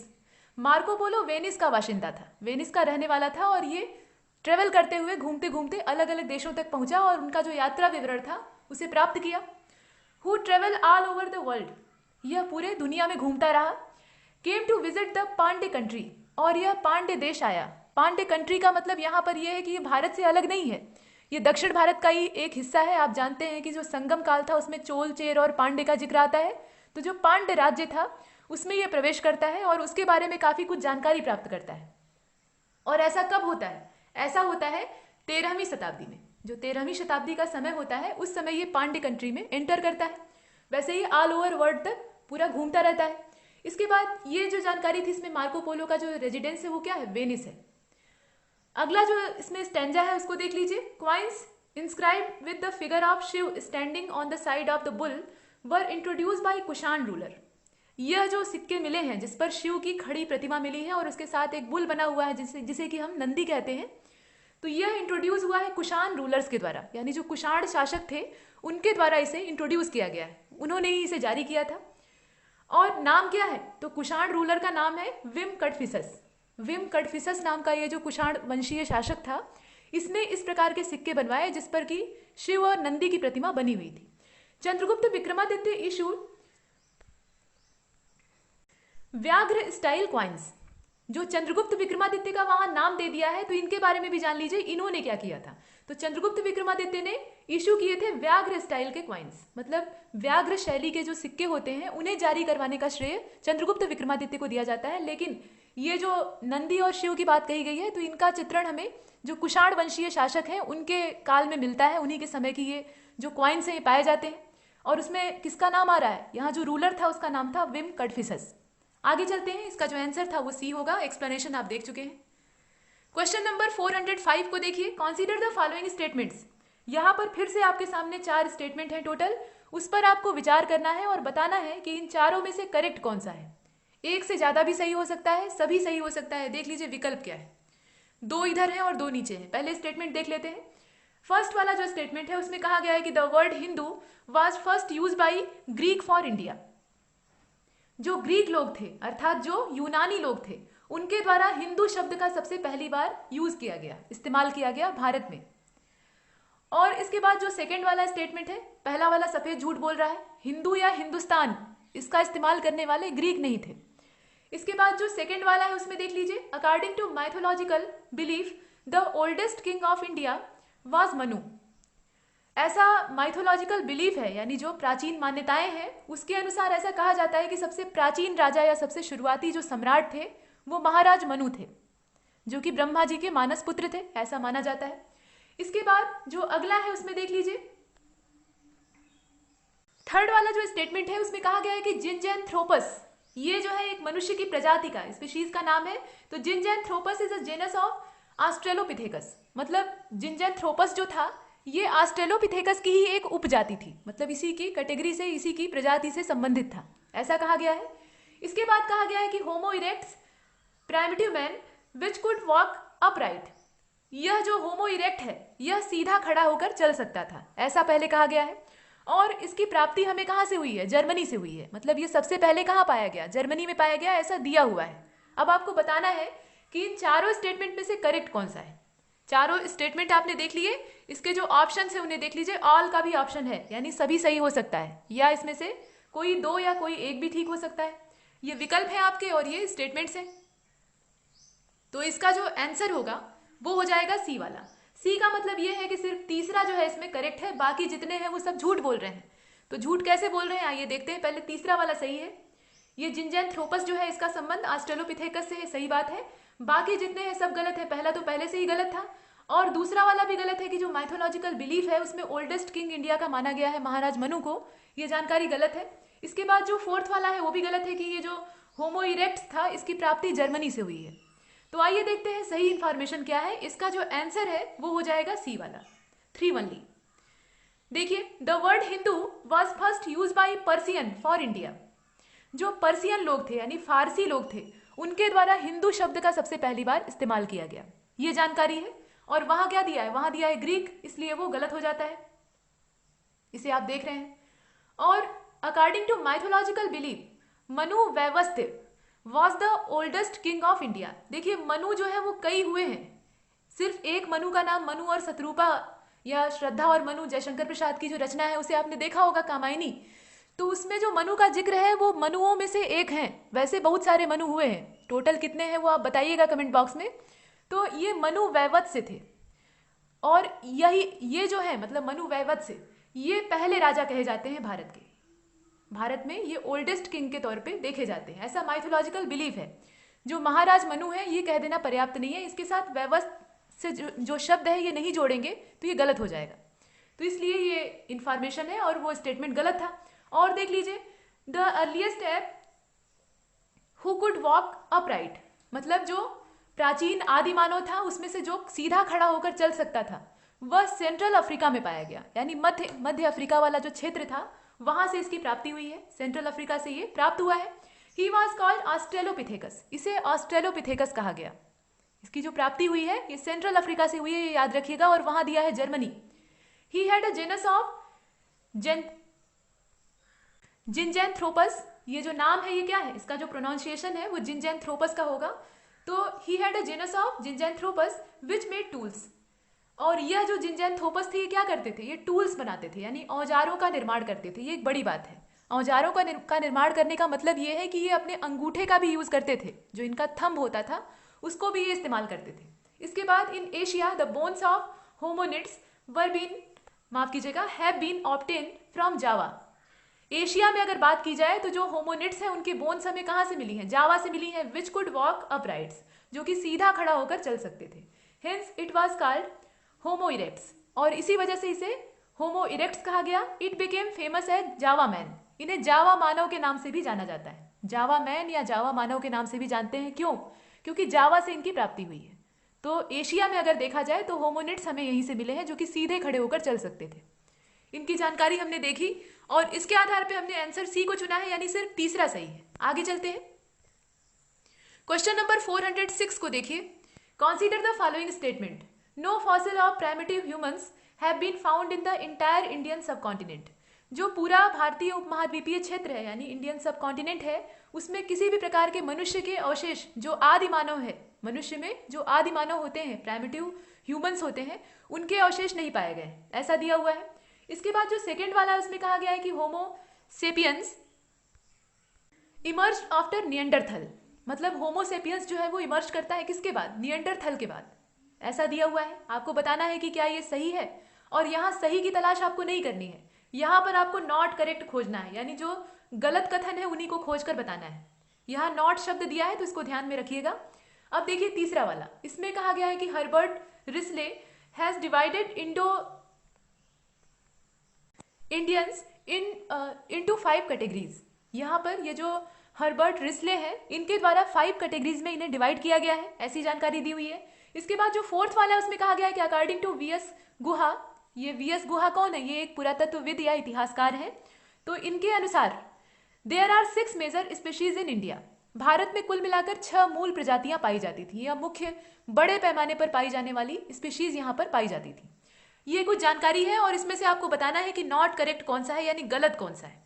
Marco Polo Venice का बाशिंदा था, वेनिस का रहने वाला था, और ये ट्रेवल करते हुए घूमते घूमते अलग अलग देशों तक पहुंचा और उनका जो यात्रा विवरण था उसे प्राप्त किया। Who travel all over the world, यह पूरे दुनिया में घूमता रहा। Came to visit the Pandya country, और यह पांडे देश आया। पांडे कंट्री का मतलब यहाँ पर यह है कि ये भारत से अलग नहीं है, ये दक्षिण भारत का ही एक हिस्सा है। आप जानते हैं कि जो संगम काल था उसमें चोल, चेर और पांडे का जिक्र आता है, तो जो पांडे राज्य था उसमें यह प्रवेश करता है और उसके बारे में काफी कुछ जानकारी प्राप्त करता है। और ऐसा कब होता है? ऐसा होता है 13वीं शताब्दी में। जो 13वीं शताब्दी का समय होता है उस समय ये पांडे कंट्री में एंटर करता है। वैसे ही ऑल ओवर वर्ल्ड तक पूरा घूमता रहता है। इसके बाद ये जो जानकारी थी इसमें मार्को पोलो का जो रेजिडेंस है वो क्या है? वेनिस है। अगला जो इसमें स्टैंजा है उसको देख लीजिए। Coins inscribed with the figure of Shiva standing on the side of the bull were introduced by Kushan ruler. यह जो सिक्के मिले हैं जिस पर शिव की खड़ी प्रतिमा मिली है और उसके साथ एक बुल बना हुआ है जिसे कि हम नंदी कहते हैं, तो यह इंट्रोड्यूस हुआ है कुषाण रूलर्स के द्वारा, यानी जो कुषाण शासक थे उनके द्वारा इसे इंट्रोड्यूस किया गया है, उन्होंने ही इसे जारी किया था। और नाम क्या है? तो कुषाण रूलर का नाम है विम कटफिसस। विम कटफिसस नाम का ये जो कुषाण वंशीय शासक था इसने इस प्रकार के सिक्के बनवाए जिस पर कि शिव और नंदी की प्रतिमा बनी हुई थी। चंद्रगुप्त विक्रमादित्य इशूड व्याघ्र स्टाइल क्वाइंस। जो चंद्रगुप्त विक्रमादित्य का वहां नाम दे दिया है तो इनके बारे में भी जान लीजिए, इन्होंने क्या किया था। तो चंद्रगुप्त विक्रमादित्य ने इशू किए थे व्याघ्र स्टाइल के क्वाइंस, मतलब व्याघ्र शैली के जो सिक्के होते हैं उन्हें जारी करवाने का श्रेय चंद्रगुप्त विक्रमादित्य को दिया जाता है। लेकिन ये जो नंदी और शिव की बात कही गई है, तो इनका चित्रण हमें जो कुषाण वंशीय शासक हैं उनके काल में मिलता है। उन्हीं के समय की ये जो क्वाइंस हैं ये पाए जाते हैं। और उसमें किसका नाम आ रहा है, यहाँ जो रूलर था उसका नाम था विम कड़फिसस। आगे चलते हैं, इसका जो आंसर था वो सी होगा। एक्सप्लेनेशन आप देख चुके हैं। क्वेश्चन नंबर 405 को देखिए, कॉन्सिडर द फॉलोइंग स्टेटमेंट्स। यहाँ पर फिर से आपके सामने 4 स्टेटमेंट हैं टोटल, उस पर आपको विचार करना है और बताना है कि इन चारों में से करेक्ट कौन सा है। एक से ज्यादा भी सही हो सकता है, सभी सही हो सकता है। देख लीजिए विकल्प क्या है। 2 इधर हैं और 2 नीचे हैं। पहले स्टेटमेंट देख लेते हैं। फर्स्ट वाला जो स्टेटमेंट है उसमें कहा गया है कि the word Hindu was first use by Greek for India. जो ग्रीक लोग थे अर्थात जो यूनानी लोग थे, उनके द्वारा हिंदू शब्द का सबसे पहली बार यूज किया गया, इस्तेमाल किया गया भारत में। और इसके बाद जो सेकंड वाला स्टेटमेंट है, पहला वाला सफेद झूठ बोल रहा है। हिंदू या हिंदुस्तान इसका इस्तेमाल करने वाले ग्रीक नहीं थे। इसके बाद जो सेकंड वाला है उसमें देख लीजिए, according to mythological belief the oldest king of India was Manu. ऐसा माइथोलॉजिकल बिलीफ है, यानी जो प्राचीन मान्यताएं हैं उसके अनुसार ऐसा कहा जाता है कि सबसे प्राचीन राजा या सबसे शुरुआती जो सम्राट थे वो महाराज मनु थे, जो कि ब्रह्मा जी के मानस पुत्र थे, ऐसा माना जाता है। इसके बाद जो अगला है उसमें देख लीजिए, थर्ड वाला जो स्टेटमेंट है उसमें कहा गया है कि जिनजैंथ्रोपस, ये जो है एक मनुष्य की प्रजाति का स्पीशीज का नाम है। तो Zinjanthropus is a genus of Australopithecus. मतलब जिनजैंथ्रोपस जो था ये ऑस्ट्रेलोपिथेकस की ही एक उपजाति थी, मतलब इसी की कैटेगरी से, इसी की प्रजाति से संबंधित था, ऐसा कहा गया है। इसके बाद कहा गया है कि Homo erectus primitive man which could walk upright. यह जो होमो इरेक्ट है यह सीधा खड़ा होकर चल सकता था, ऐसा पहले कहा गया है। और इसकी प्राप्ति हमें कहाँ से हुई है, जर्मनी से हुई है। मतलब ये सबसे पहले कहाँ पाया गया, जर्मनी में पाया गया, ऐसा दिया हुआ है। अब आपको बताना है कि इन चारों स्टेटमेंट में से करेक्ट कौन सा है। चारों स्टेटमेंट आपने देख लिए, इसके जो ऑप्शन है उन्हें देख लीजिए। ऑल का भी ऑप्शन है, यानी सभी सही हो सकता है, या इसमें से कोई 2 या कोई 1 भी ठीक हो सकता है। ये विकल्प है आपके और ये स्टेटमेंट्स हैं। तो इसका जो आंसर होगा वो हो जाएगा सी वाला। सी का मतलब ये है कि सिर्फ तीसरा जो है इसमें करेक्ट है, बाकी जितने हैं वो सब झूठ बोल रहे हैं। तो झूठ कैसे बोल रहे हैं आइए देखते हैं। पहले तीसरा वाला सही है, ये जिनजैंथ्रोपस जो है इसका संबंध ऑस्ट्रेलोपिथेकस से है, सही बात है। बाकी जितने हैं सब गलत है, पहला तो पहले से ही गलत था। और दूसरा वाला भी गलत है कि जो माइथोलॉजिकल बिलीफ है उसमें ओल्डेस्ट किंग इंडिया का माना गया है महाराज मनु को, ये जानकारी गलत है। इसके बाद जो फोर्थ वाला है वो भी गलत है कि ये जो होमो इरेक्ट्स था इसकी प्राप्ति जर्मनी से हुई है। तो आइए देखते हैं सही इंफॉर्मेशन क्या है। इसका जो आंसर है वो हो जाएगा सी वाला, 3 ओनली। देखिए, the word Hindu was first use by Persian for India. जो पर्सियन लोग थे यानी फारसी लोग थे, उनके द्वारा हिंदू शब्द का सबसे पहली बार इस्तेमाल किया गया, ये जानकारी है। और वहां क्या दिया है, वहां दिया है ग्रीक, इसलिए वो गलत हो जाता है, इसे आप देख रहे हैं। और according to mythological belief Manu Vaivasvata was the oldest king of India. देखिए मनु जो है वो कई हुए हैं, सिर्फ एक मनु का नाम मनु और शत्रुपा या श्रद्धा और मनु, जयशंकर प्रसाद की जो रचना है उसे आपने देखा होगा, कामायनी। तो उसमें जो मनु का जिक्र है वो मनुओं में से एक हैं। वैसे बहुत सारे मनु हुए हैं, टोटल कितने हैं वो आप बताइएगा कमेंट बॉक्स में। तो ये मनु वैवत्स्य थे, और ये जो है मतलब मनु वैवत्स्य ये पहले राजा कहे जाते हैं भारत के। भारत में ये ओल्डेस्ट किंग के तौर पे देखे जाते हैं, ऐसा माइथोलॉजिकल बिलीफ है। जो महाराज मनु है ये कह देना पर्याप्त नहीं है, इसके साथ वैवस्त से जो शब्द है ये नहीं जोड़ेंगे तो ये गलत हो जाएगा। तो इसलिए ये इंफॉर्मेशन है और वो स्टेटमेंट गलत था। और देख लीजिए, the earliest app who could walk upright, मतलब जो प्राचीन आदि मानव था उसमें से जो सीधा खड़ा होकर चल सकता था वह सेंट्रल अफ्रीका में पाया गया, यानी मध्य अफ्रीका वाला जो क्षेत्र था वहां से इसकी प्राप्ति हुई है, सेंट्रल अफ्रीका से ये प्राप्त हुआ है। ही वॉज कॉल्ड ऑस्ट्रेलोपिथेकस, इसे ऑस्ट्रेलोपिथेकस कहा गया। इसकी जो प्राप्ति हुई है ये सेंट्रल अफ्रीका से हुई है, ये याद रखिएगा, और वहां दिया है Germany. He had a genus of Zinjanthropus, ये जो नाम है ये क्या है, इसका जो प्रोनाउंसिएशन है वो जिनजैंथ्रोपस का होगा। तो he had a genus of Zinjanthropus which made tools, और यह जो जिनजैंथ्रोपस थे ये क्या करते थे, ये टूल्स बनाते थे, यानी औजारों का निर्माण करते थे। ये एक बड़ी बात है, औजारों का निर्माण करने का मतलब ये है कि ये अपने अंगूठे का भी यूज करते थे, जो इनका थंब होता था उसको भी ये इस्तेमाल करते थे। इसके बाद in Asia the bones of hominids were been, माफ कीजिएगा, have been obtain from Java. Asia में अगर बात की जाए तो जो होमोनिड्स हैं उनकी बोन्स हमें कहाँ से मिली हैं? जावा से मिली हैं, विच कुड वॉक अपराइट्स, जो कि सीधा खड़ा होकर चल सकते थे। Hence it was called homo erectus, और इसी वजह से इसे होमो इरेक्ट्स कहा गया। It became famous as Java man. इन्हें जावा मानव के नाम से भी जाना जाता है। जावा मैन या जावा मानव के नाम से भी जानते हैं। क्यों? क्योंकि जावा से इनकी प्राप्ति हुई है। तो एशिया में अगर देखा जाए तो होमोनिड्स हमें यहीं से मिले हैं, जो कि सीधे खड़े होकर चल सकते थे। इनकी जानकारी हमने देखी और इसके आधार पे हमने आंसर सी को चुना है, यानी सिर्फ तीसरा सही है। आगे चलते हैं। क्वेश्चन नंबर 406 को देखिए। Consider the following statement, no fossil of primitive humans have been found in the entire Indian subcontinent. जो पूरा भारतीय उपमहाद्वीपीय क्षेत्र है यानी इंडियन सबकॉन्टिनेंट है, उसमें किसी भी प्रकार के मनुष्य के अवशेष, जो आदि मानव है, मनुष्य में जो आदि मानव होते हैं, प्राइमिटिव ह्यूमंस होते हैं, उनके अवशेष नहीं पाए गए, ऐसा दिया हुआ है। इसके बाद जो सेकेंड वाला है उसमें कहा गया है कि होमो सेपियंस इमर्ज आफ्टर निएंडरथल। मतलब होमो सेपियंस जो है वो इमर्ज करता है किसके बाद? निएंडरथल के बाद, ऐसा दिया हुआ है। आपको बताना है कि क्या ये सही है, और यहाँ सही की तलाश आपको नहीं करनी है, यहाँ पर आपको नॉट करेक्ट खोजना है, यानी जो गलत कथन है उन्हीं को खोजकर बताना है। यहाँ नॉट शब्द दिया है तो इसको ध्यान में रखिएगा। अब देखिए तीसरा वाला, इसमें कहा गया है कि Herbert Risley has divided Indians into 5 categories. यहाँ पर ये जो हर्बर्ट रिस्ले है, इनके द्वारा 5 कैटेगरीज में इन्हें डिवाइड किया गया है, ऐसी जानकारी दी हुई है। इसके बाद जो फोर्थ वाला है उसमें कहा गया है कि अकॉर्डिंग टू वी.एस. गुहा, ये वी.एस. गुहा कौन है? ये एक पुरातत्वविद या इतिहासकार है। तो इनके अनुसार there are 6 major species in India. Bharat में कुल मिलाकर 6 मूल प्रजातियां पाई जाती थी, या मुख्य बड़े पैमाने पर पाई जाने वाली स्पीशीज यहाँ पर पाई जाती थी। ये कुछ जानकारी है और इसमें से आपको बताना है कि नॉट करेक्ट कौन सा है, यानी गलत कौन सा है।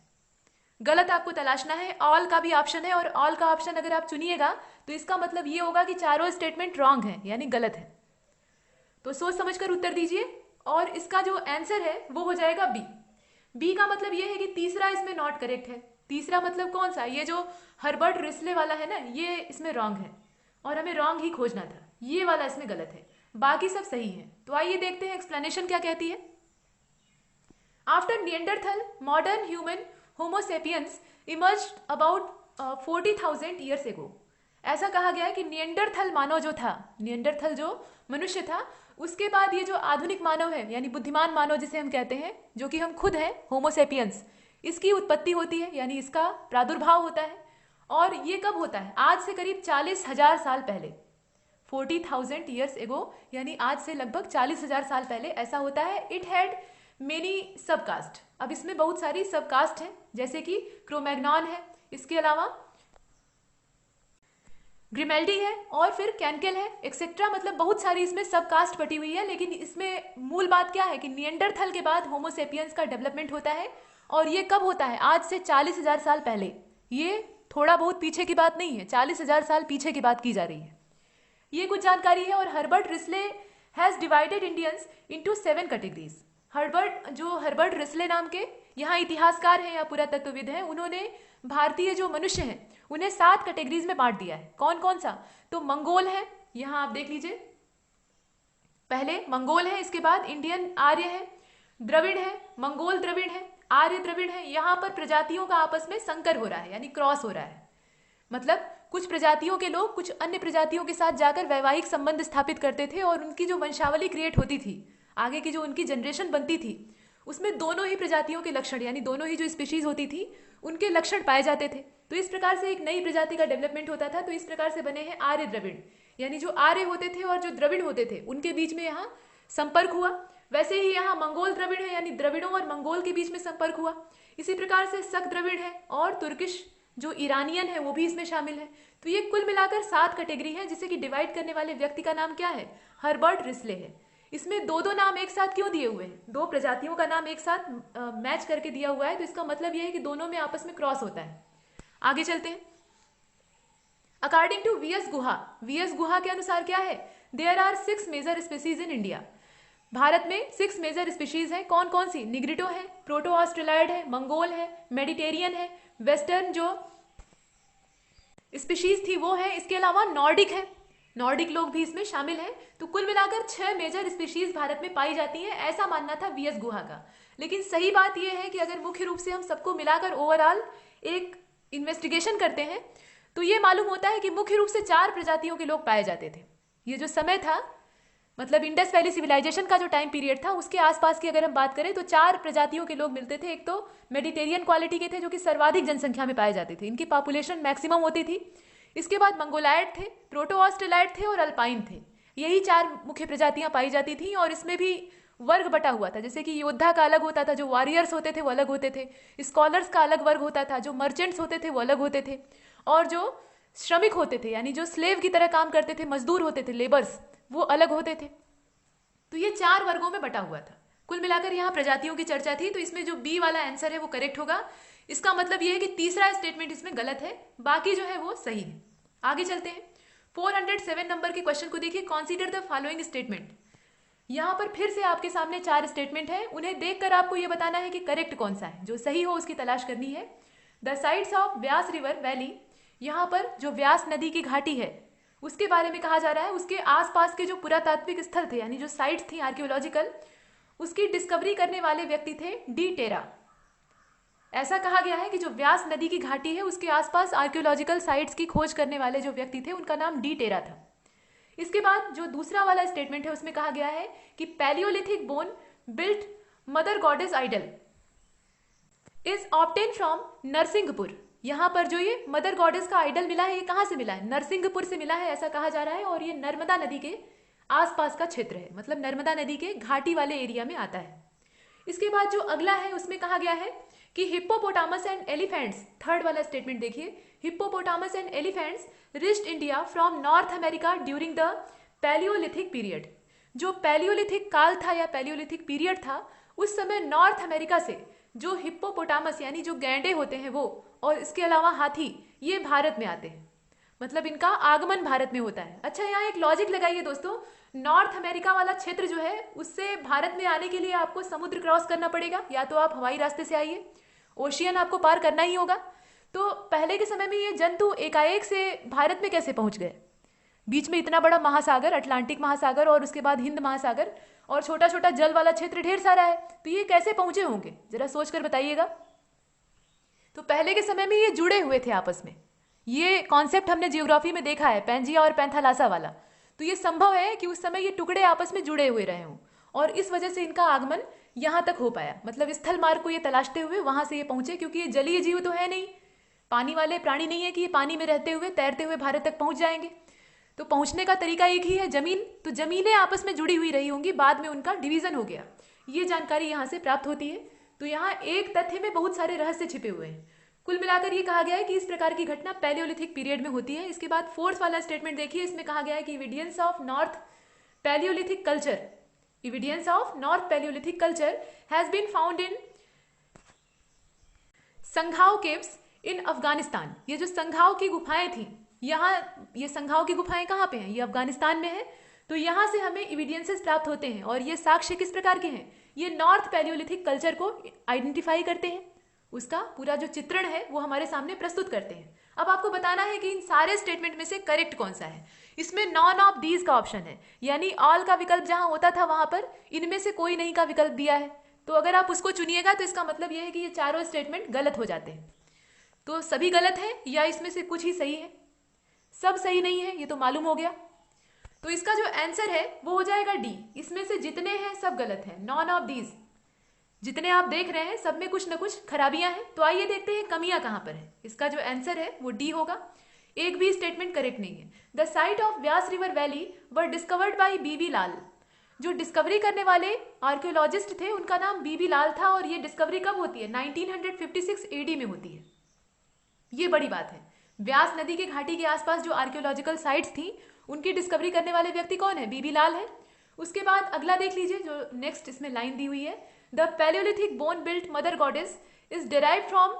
गलत आपको तलाशना है। ऑल का भी ऑप्शन है, और ऑल का ऑप्शन अगर आप चुनिएगा तो इसका मतलब ये होगा कि चारों स्टेटमेंट रॉन्ग है, यानी गलत है। तो सोच समझकर उत्तर दीजिए, और इसका जो आंसर है वो हो जाएगा बी। बी का मतलब ये है कि तीसरा इसमें नॉट करेक्ट है। तीसरा मतलब कौन सा? ये जो हर्बर्ट रिस्ले वाला है ना, ये इसमें रॉन्ग है, और हमें रॉन्ग ही खोजना था। ये वाला इसमें गलत है, बाकी सब सही है। तो आइए देखते हैं एक्सप्लेनेशन क्या कहती है। After Neanderthal modern human homo sapiens emerged about 40,000 years ago. ऐसा कहा गया है कि निएंडरथल मानव जो था, निएंडरथल जो मनुष्य था, उसके बाद ये जो आधुनिक मानव है, यानी बुद्धिमान मानव जिसे हम कहते हैं, जो कि हम खुद हैं, होमो सेपियंस, इसकी उत्पत्ति होती है, यानी इसका प्रादुर्भाव होता है। और ये कब होता है? आज से करीब 40,000 साल पहले, 40,000 ईयर्स एगो, यानी आज से लगभग 40,000 साल पहले ऐसा होता है। It had many subcaste. अब इसमें बहुत सारी सबकास्ट हैं, जैसे कि क्रोमैग्नॉन है, इसके अलावा ग्रिमेल्डी है, और फिर कैनकेल है, एक्सेट्रा। मतलब बहुत सारी इसमें सबकास्ट बटी हुई है। लेकिन इसमें मूल बात क्या है कि निएंडरथल के बाद होमो सेपियंस का डेवलपमेंट होता है, और ये कब होता है? आज से 40,000 साल पहले। ये थोड़ा बहुत पीछे की बात नहीं है, 40,000 साल पीछे की बात की जा रही है। ये कुछ जानकारी है। और Herbert Risley has divided Indians into 7 categories. Herbert Risley नाम के यहाँ इतिहासकार हैं या पुरातत्वविद हैं, उन्होंने भारतीय जो मनुष्य हैं उन्हें 7 कैटेगरीज में बांट दिया है। कौन कौन सा? तो मंगोल है, यहाँ आप देख लीजिए, पहले मंगोल है, इसके बाद इंडियन आर्य है, द्रविड़ है, मंगोल द्रविड़ है, आर्य द्रविड़ है। यहाँ पर प्रजातियों का आपस में संकर हो रहा है, यानी क्रॉस हो रहा है। मतलब कुछ प्रजातियों के लोग कुछ अन्य प्रजातियों के साथ जाकर वैवाहिक संबंध स्थापित करते थे, और उनकी जो वंशावली क्रिएट होती थी, आगे की जो उनकी जनरेशन बनती थी, उसमें दोनों ही प्रजातियों के लक्षण, यानी दोनों ही जो स्पीशीज होती थी उनके लक्षण पाए जाते थे। तो इस प्रकार से एक नई प्रजाति का डेवलपमेंट होता था। तो इस प्रकार से बने हैं आर्य द्रविड़, यानी जो आर्य होते थे और जो द्रविड़ होते थे उनके बीच में यहाँ संपर्क हुआ। वैसे ही यहाँ मंगोल द्रविड़ है, यानी द्रविड़ों और मंगोल के बीच में संपर्क हुआ। इसी प्रकार से सक द्रविड़ है, और तुर्किश जो ईरानियन है वो भी इसमें शामिल है। तो ये कुल मिलाकर 7 कैटेगरी है, जिसे कि डिवाइड करने वाले व्यक्ति का नाम क्या है? हर्बर्ट रिस्ले है। इसमें दो नाम एक साथ क्यों दिए हुए हैं? 2 प्रजातियों का नाम एक साथ मैच करके दिया हुआ है, तो इसका मतलब यह है कि दोनों में आपस में क्रॉस होता है। आगे चलते हैं। According to V S. Guha, V S. Guha के अनुसार क्या है? There are 6 major species in India. Bharat में 6 मेजर स्पीशीज है। कौन कौन सी? निग्रिटो है, प्रोटो ऑस्ट्रेलॉइड है, मंगोल है, मेडिटेरियन है, वेस्टर्न जो स्पीशीज थी वो है, इसके अलावा नॉर्डिक है, नॉर्डिक लोग भी इसमें शामिल हैं। तो कुल मिलाकर 6 मेजर स्पीशीज भारत में पाई जाती हैं, ऐसा मानना था वी.एस. गुहा का। लेकिन सही बात यह है कि अगर मुख्य रूप से हम सबको मिलाकर ओवरऑल एक इन्वेस्टिगेशन करते हैं तो ये मालूम होता है कि मुख्य रूप से 4 प्रजातियों के लोग पाए जाते थे। ये जो समय था, मतलब इंडस वैली सिविलाइजेशन का जो टाइम पीरियड था, उसके आसपास की अगर हम बात करें तो 4 प्रजातियों के लोग मिलते थे। एक तो मेडिटेरियन क्वालिटी के थे जो कि सर्वाधिक जनसंख्या में पाए जाते थे, इनकी पॉपुलेशन मैक्सिमम होती थी। इसके बाद मंगोलायड थे, प्रोटो ऑस्ट्रेलाइड थे और अल्पाइन थे। यही 4 मुख्य प्रजातियां पाई जाती थी और इसमें भी वर्ग बटा हुआ था, जैसे कि योद्धा का अलग होता था, जो वॉरियर्स होते थे वो अलग होते थे, स्कॉलर्स का अलग वर्ग होता था, जो मर्चेंट्स होते थे वो अलग होते थे, और जो श्रमिक होते थे यानी जो स्लेव की तरह काम करते थे, मजदूर होते थे, लेबर्स, वो अलग होते थे। तो ये 4 वर्गों में बटा हुआ था। कुल मिलाकर यहाँ प्रजातियों की चर्चा थी, तो इसमें जो बी वाला आंसर है वो करेक्ट होगा। इसका मतलब ये है कि तीसरा स्टेटमेंट इसमें गलत है, बाकी जो है वो सही है। आगे चलते हैं। 407 नंबर के क्वेश्चन को देखिए। Consider the following statement. यहाँ पर फिर से आपके सामने 4 स्टेटमेंट है, उन्हें देखकर आपको यह बताना है कि करेक्ट कौन सा है, जो सही हो उसकी तलाश करनी है। The sites of Beas river valley, यहाँ पर जो व्यास नदी की घाटी है उसके बारे में कहा जा रहा है। उसके आसपास के जो पुरातात्विक स्थल थे यानी जो साइट्स थी आर्कियोलॉजिकल, उसकी डिस्कवरी करने वाले व्यक्ति थे डी टेरा। ऐसा कहा गया है कि जो व्यास नदी की घाटी है उसके आसपास आर्कियोलॉजिकल साइट्स की खोज करने वाले जो व्यक्ति थे उनका नाम डी टेरा था। इसके बाद जो दूसरा वाला स्टेटमेंट है उसमें कहा गया है कि palaeolithic bone built mother goddess idol is obtain from Narsinghpur. यहाँ पर जो ये मदर गॉडेस का आइडल मिला है, ये कहाँ से मिला है? नरसिंहपुर से मिला है, ऐसा कहा जा रहा है। और ये नर्मदा नदी के आसपास का क्षेत्र है, मतलब नर्मदा नदी के घाटी वाले एरिया में आता है। इसके बाद जो अगला है उसमें कहा गया है कि हिप्पोपोटामस एंड एलिफेंट्स, थर्ड वाला स्टेटमेंट देखिए, hippopotamus and elephants reached India from North America during the palaeolithic period. जो पैलियोलिथिक काल था या पैलियोलिथिक पीरियड था, उस समय नॉर्थ अमेरिका से जो हिप्पोपोटामस यानी जो गैंडे होते हैं वो, और इसके अलावा हाथी, ये भारत में आते हैं, मतलब इनका आगमन भारत में होता है। अच्छा, यहाँ एक लॉजिक लगाइए दोस्तों, नॉर्थ अमेरिका वाला क्षेत्र जो है उससे भारत में आने के लिए आपको समुद्र क्रॉस करना पड़ेगा, या तो आप हवाई रास्ते से आइए, ओशियन आपको पार करना ही होगा। तो पहले के समय में ये जंतु एकाएक से भारत में कैसे पहुंच गए? बीच में इतना बड़ा महासागर, अटलांटिक महासागर, और उसके बाद हिंद महासागर, और छोटा छोटा जल वाला क्षेत्र ढेर सारा है, तो ये कैसे पहुंचे होंगे? जरा सोच कर बताइएगा। तो पहले के समय में ये जुड़े हुए थे आपस में। ये कॉन्सेप्ट हमने जियोग्राफी में देखा है, पैंजिया और पैंथालासा वाला। तो ये संभव है कि उस समय ये टुकड़े आपस में जुड़े हुए रहे हों, और इस वजह से इनका आगमन यहाँ तक हो पाया। मतलब स्थल मार्ग को ये तलाशते हुए वहां से ये पहुंचे, क्योंकि ये जलीय जीव तो है नहीं, पानी वाले प्राणी नहीं है कि ये पानी में रहते हुए तैरते हुए भारत तक पहुंच जाएंगे। तो पहुंचने का तरीका एक ही है, जमीन। तो जमीनें आपस में जुड़ी हुई रही होंगी, बाद में उनका डिवीजन हो गया, ये जानकारी यहाँ से प्राप्त होती है। तो यहाँ एक तथ्य में बहुत सारे रहस्य छिपे हुए हैं। कुल मिलाकर ये कहा गया है कि इस प्रकार की घटना पैलियोलिथिक पीरियड में होती है। इसके बाद फोर्थ वाला स्टेटमेंट देखिए, इसमें कहा गया है कि evidence of north palaeolithic culture, evidence of north palaeolithic culture has been found in Sanghao caves in Afghanistan. ये जो संघाओ की गुफाएं थी, यहाँ ये संघाओ की गुफाएं कहाँ पे हैं? ये अफगानिस्तान में है। तो यहाँ से हमें एविडेंसेस प्राप्त होते हैं, और ये साक्ष्य किस प्रकार के हैं? ये नॉर्थ पैलियोलिथिक कल्चर को आइडेंटिफाई करते हैं, उसका पूरा जो चित्रण है वो हमारे सामने प्रस्तुत करते हैं। अब आपको बताना है कि इन सारे स्टेटमेंट में से करेक्ट कौन सा है। इसमें नॉन ऑफ दीज का ऑप्शन है, यानी ऑल का विकल्प जहां होता था वहां पर इनमें से कोई नहीं का विकल्प दिया है। तो अगर आप उसको चुनिएगा तो इसका मतलब यह है कि ये चारों स्टेटमेंट गलत हो जाते हैं। तो सभी गलत है या इसमें से कुछ ही सही है? सब सही नहीं है, ये तो मालूम हो गया। तो इसका जो आंसर है वो हो जाएगा डी। इसमें से जितने हैं सब गलत है, नॉन ऑफ दीज। जितने आप देख रहे हैं सब में कुछ न कुछ खराबियां हैं। तो आइए देखते हैं कमियां कहां पर है। इसका जो आंसर है वो डी होगा। एक भी स्टेटमेंट करेक्ट नहीं है। The site of Beas river valley were discovered by B B Lal. जो डिस्कवरी करने वाले आर्कियोलॉजिस्ट थे उनका नाम बीबी लाल था, और ये डिस्कवरी कब होती है? 1956 एडी में होती है। ये बड़ी बात है। व्यास नदी के घाटी के आसपास जो आर्कियोलॉजिकल साइट्स थी उनकी डिस्कवरी करने वाले व्यक्ति कौन है? बीबी लाल है। उसके बाद अगला देख लीजिए, जो नेक्स्ट इसमें लाइन दी हुई है, the palaeolithic bone built mother goddess is derive from